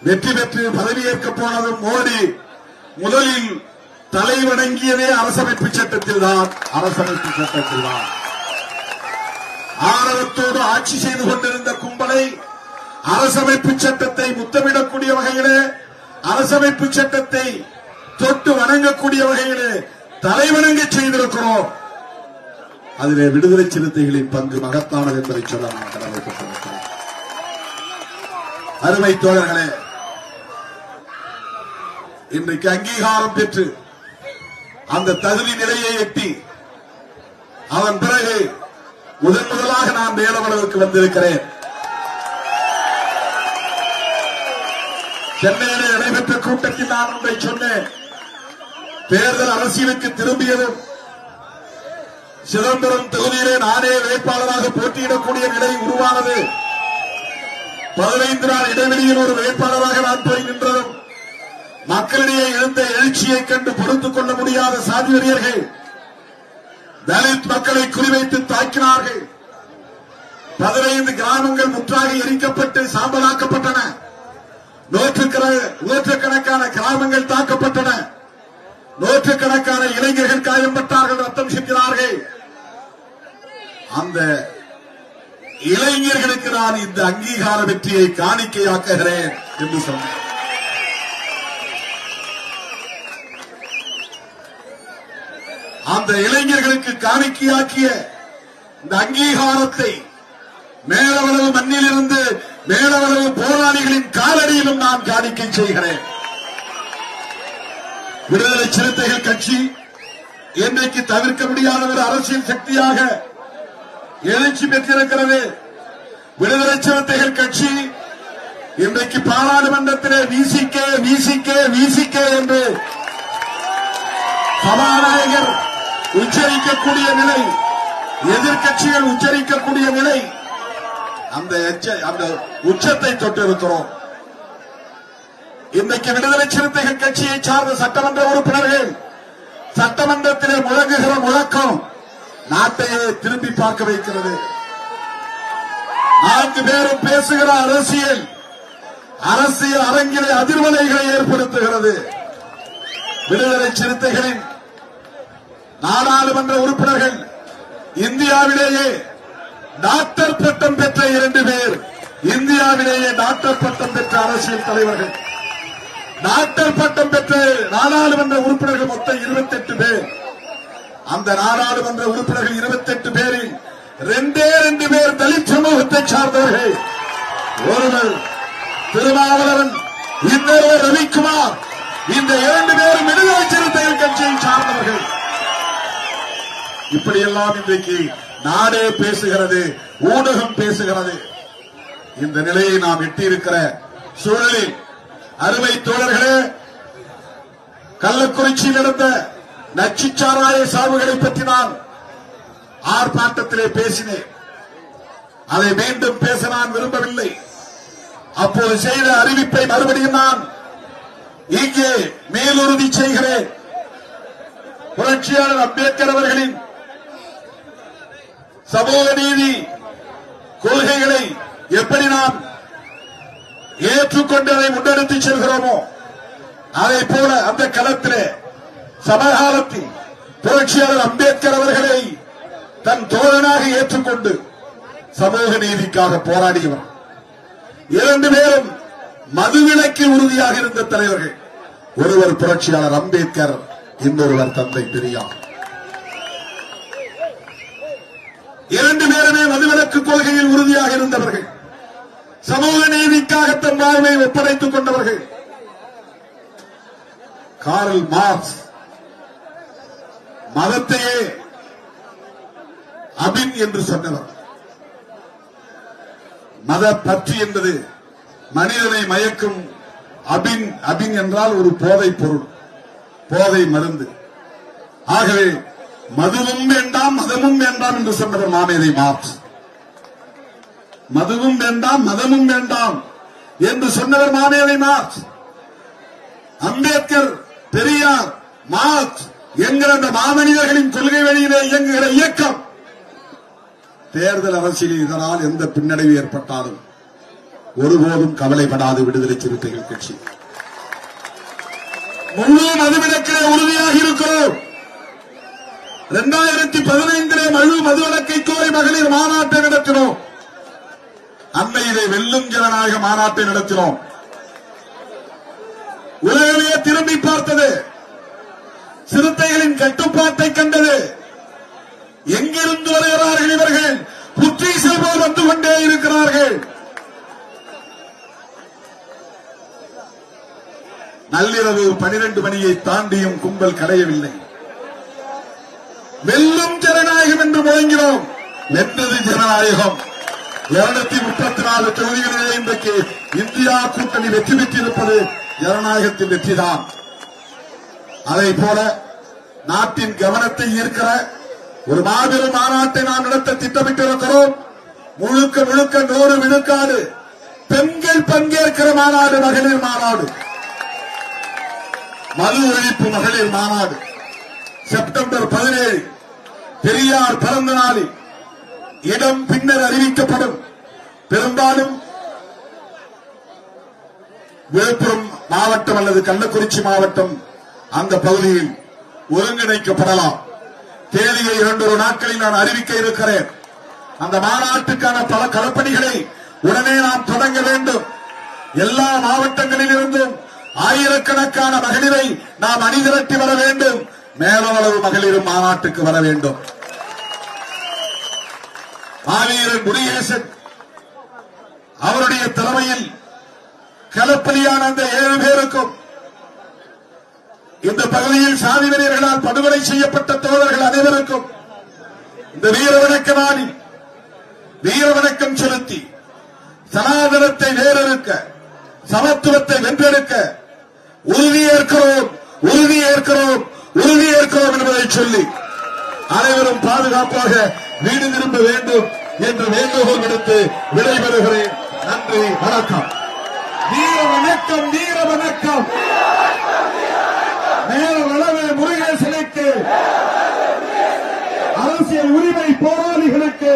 வெற்றி பெற்று பதவியேற்க போனதும் மோடி முதலில் தலை வணங்கியதே அரசமைப்பு சட்டத்தில் தான். அரசமைப்பு சட்டத்தில் தான் ஆணவத்தோடு ஆட்சி செய்து கொண்டிருந்த கும்பலை அரசமைப்பு சட்டத்தை முத்தமிடக்கூடிய வகையிலே, அரசமைப்பு சட்டத்தை தொட்டு வணங்கக்கூடிய வகையிலே தலைவணங்க செய்திருக்கிறோம். அதிலே விடுதலை சிறுத்தைகளின் பங்கு மகத்தானது என்பதை சொல்ல நான் கடமைப்பட்டிருக்கிறேன். அருமை தோழர்களே, இன்றைக்கு அங்கீகாரம் பெற்று அந்த தகுதி நிலையை எட்டி அதன் பிறகு முதலாக நான் மேலவளவுக்கு வந்திருக்கிறேன். சென்னையிலே நடைபெற்ற கூட்டத்தில் நான் ஒன்றை சொன்னேன். தேர்தல் அரசியலுக்கு திரும்பியதும் சிதம்பரம் தொகுதியிலே நானே வேட்பாளராக போட்டியிடக்கூடிய நிலை உருவானது. 15 நாள் இடைவெளியில் ஒரு வேட்பாளராக நான் போய் நின்றதும் மக்களிடையே எழுந்த எழுச்சியை கண்டு பொறுத்துக் கொள்ள முடியாத சாதிவெறியர்கள் தலித் மக்களை குறிவைத்து தாக்கினார்கள். 15 கிராமங்கள் முற்றாக எரிக்கப்பட்டு சாம்பலாக்கப்பட்டன. நூற்றுக்கணக்கான கிராமங்கள் தாக்கப்பட்டன. நூற்றுக்கணக்கான இளைஞர்கள் காயம்பட்டார்கள், ரத்தம் சிந்தினார்கள். அந்த இளைஞர்களுக்கு நான் இந்த அங்கீகார வெற்றியை காணிக்கையாக்குகிறேன் என்று சொன்னேன். அந்த இளைஞர்களுக்கு காணிக்கையாக்கிய இந்த அங்கீகாரத்தை மேலவளவு மண்ணிலிருந்து மேலவளவு போராளிகளின் காலடியிலும் நான் காணிக்கை செய்கிறேன். விடுதலை சிறுத்தைகள் கட்சி இன்றைக்கு தவிர்க்க முடியாத ஒரு அரசியல் சக்தியாக எழுச்சி பெற்றிருக்கிறது. விடுதலை சிறுத்தைகள் கட்சி இன்றைக்கு பாராளுமன்றத்திலே விசிக என்று சபாநாயகர் உச்சரிக்கக்கூடிய நிலை, எதிர்க்கட்சிகள் உச்சரிக்கக்கூடிய நிலை, அந்த உச்சத்தை தொட்டிருக்கிறோம். இன்றைக்கு விடுதலை சிறுத்தைகள் கட்சியை சார்ந்த சட்டமன்ற உறுப்பினர்கள் சட்டமன்றத்திலே முழங்குகிற முழக்கம் நாட்டையே திரும்பி பார்க்க வைக்கிறது. 4 பேரும் பேசுகிற அரசியல் அரங்கிலே அதிர்வலைகளை ஏற்படுத்துகிறது. விடுதலை சிறுத்தைகளின் நாடாளுமன்ற உறுப்பினர்கள் இந்தியாவிலேயே டாக்டர் பட்டம் பெற்ற 2 பேர், இந்தியாவிலேயே டாக்டர் பட்டம் பெற்ற அரசியல் தலைவர்கள். டாக்டர் பட்டம் பெற்ற நாடாளுமன்ற உறுப்பினர்கள் மொத்தம் 28 பேர். அந்த நாடாளுமன்ற உறுப்பினர்கள் 28 பேரில் 2 பேர் தலித் சமூகத்தை சார்ந்தவர்கள். ஒருவர் திருமாவளவன், இன்னொருவர் ரவிக்குமார். இந்த 2 பேரும் விடுதலை சிறுத்தைகள் கட்சியை சார்ந்தவர்கள். இப்படியெல்லாம் இன்றைக்கு நாடே பேசுகிறது, ஊடகம் பேசுகிறது. இந்த நிலையை நாம் எட்டியிருக்கிற சூழலில் அருமை தோழர்களே, கள்ளக்குறிச்சியில் நடந்த நச்சுச்சாராய சாவுகளை பற்றி நான் ஆர்ப்பாட்டத்திலே பேசினேன். அதை மீண்டும் பேச நான் விரும்பவில்லை. அப்போது செய்த அறிவிப்பை மறுபடியும் நான் இங்கே மேலுறுதி செய்கிறேன். புரட்சியாளர் அம்பேத்கர் அவர்களின் சமூக நீதி கொள்கைகளை எப்படி நாம் ஏற்றுக்கொண்டு அதை முன்னெடுத்து செல்கிறோமோ அதை போல அந்த களத்திலே சமகாலத்தில் புரட்சியாளர் அம்பேத்கர் அவர்களை தன் தோழனாக ஏற்றுக்கொண்டு சமூக நீதிக்காக போராடியவர். 2 பேரும் மதுவிலக்கில் உறுதியாக இருந்த தலைவர்கள். ஒருவர் புரட்சியாளர் அம்பேத்கர், இன்னொருவர் தந்தை பெரியார். 2 பேருமே மதுவிலக்கு கொள்கையில் உறுதியாக இருந்தவர்கள். சமூக நீதிக்காக தன் வாழ்வை ஒப்படைத்துக் கொண்டவர்கள். கார்ல் மார்க்ஸ் மதத்தையே அபின் என்று சொன்னவர். மத பற்று என்பது மனிதனை மயக்கும். அபின் என்றால் ஒரு போதைப் பொருள், போதை மருந்து. ஆகவே மதுவும் வேண்டாம் மதமும் வேண்டாம் என்று சொன்னவர் மாமேதை மார்க்ஸ். மதுவும் வேண்டாம் மதமும் வேண்டாம் என்று சொன்னவர் மாமேதை மார்க்ஸ். அம்பேத்கர், பெரியார், மார்க்ஸ் என்கிற அந்த மாமனிதர்களின் கொள்கை வழியிலே இயங்குகிற இயக்கம் தேர்தல் அரசியலில் இதனால் எந்த பின்னடைவு ஏற்பட்டாலும் ஒருபோதும் கவலைப்படாது விடுதலை சிறுத்தைகள் கட்சி. முழு மதுவிலக்கிலே உறுதியாக இருக்கிறோம். 2015 மதுவிலக்கை கோரி மகளிர் மாநாட்டை நடத்தினோம். அன்னையிலே வெல்லும் ஜனநாயக மாநாட்டை நடத்தினோம். உலகமே திரும்பி பார்த்தது. சிறுத்தைகளின் கட்டுப்பாட்டை கண்டது. எங்கிருந்து வருகிறார்கள் இவர்கள்? புற்றீசல் போல் வந்து கொண்டே இருக்கிறார்கள். நள்ளிரவு 12 மணியை தாண்டியும் கும்பல் கலையவில்லை. வெல்லும் ஜனநாயகம் என்று முழங்கினோம். வென்றது ஜனநாயகம். 234 தொகுதிகளிலே இன்றைக்கு இந்தியா கூட்டணி வெற்றி பெற்றிருப்பது ஜனநாயகத்தின் வெற்றிதான். அதை போல நாட்டின் கவனத்தை ஈர்க்கிற ஒரு மாபெரும் மாநாட்டை நாம் நடத்த திட்டமிட்டிருக்கிறோம். முழுக்க 100 விழுக்காடு பெண்கள் பங்கேற்கிற மாநாடு, மகளிர் மாநாடு, மது ஒழிப்பு மகளிர் மாநாடு. செப்டம்பர் 17 பெரியார் பிறந்த நாளில் இடம் பின்னர் அறிவிக்கப்படும். பெரும்பாலும் விழுப்புரம் மாவட்டம் அல்லது கள்ளக்குறிச்சி மாவட்டம் அந்த பகுதியில் ஒருங்கிணைக்கப்படலாம். தேதியை 2 நாட்களில் நான் அறிவிக்க இருக்கிறேன். அந்த மாநாட்டுக்கான பல களப்பணிகளை உடனே நாம் தொடங்க வேண்டும். எல்லா மாவட்டங்களில் இருந்தும் ஆயிரக்கணக்கான மகளிரை நாம் அணிதிரட்டி வர வேண்டும். மேலவளவு மகளிரும் மாநாட்டுக்கு வர வேண்டும். மாவீரன் முருகேசன் அவருடைய தலைமையில் களப்பலியான அந்த 7 பேருக்கும், இந்த பகுதியில் சாதி வெறியர்களால் படுகொலை செய்யப்பட்ட தோழர்கள் அனைவருக்கும் இந்த வீர வணக்க நாளில் வீர வணக்கம் செலுத்தி சனாதனத்தை வேறறுக்க, சமத்துவத்தை வென்றெடுக்க உறுதியேற்கிறோம், உறுதியேற்கிறோம், உறுதியேற்கிறோம் என்பதை சொல்லி அனைவரும் பாதுகாப்பாக வீடு திரும்ப வேண்டும் என்று வேண்டுகோள் விடுத்து விடைபெறுகிறேன். நன்றி, வணக்கம். வீர வணக்கம், வீர வணக்கம். மேலவளவு முருகேசனுக்கு, அரசியல் உரிமை போராளிகளுக்கு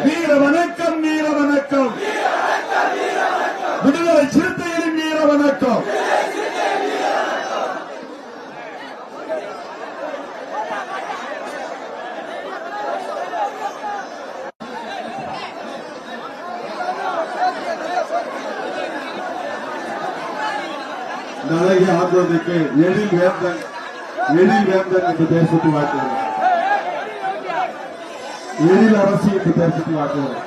வீர வணக்கம், வீர வணக்கம். விடுதலை சிறுத்தைகளின் வீர வணக்கம். அழகிய ஆண்டோருக்கு எழில் வேந்தன் என்று பெயர் சுட்டி வாழ்த்துகிறார். எழில் அரசி என்று பெயர் சுட்டி வாழ்த்துகிறார்.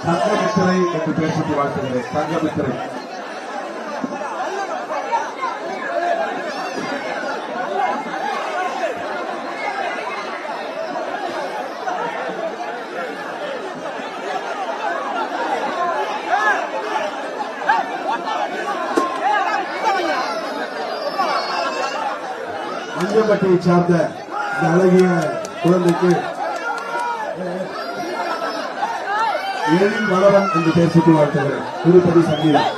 தங்கமித்திரை என்று பெயர் சுட்டி வாழ்த்துகிறேன். தங்கமித்திரை. மஞ்சப்பட்டியை சார்ந்த இந்த அழகிய குழந்தைக்கு எழில் வளவன் என்று பெயர் சுட்டி வாழ்த்துகிறேன். திருப்பதி சங்கீதம்.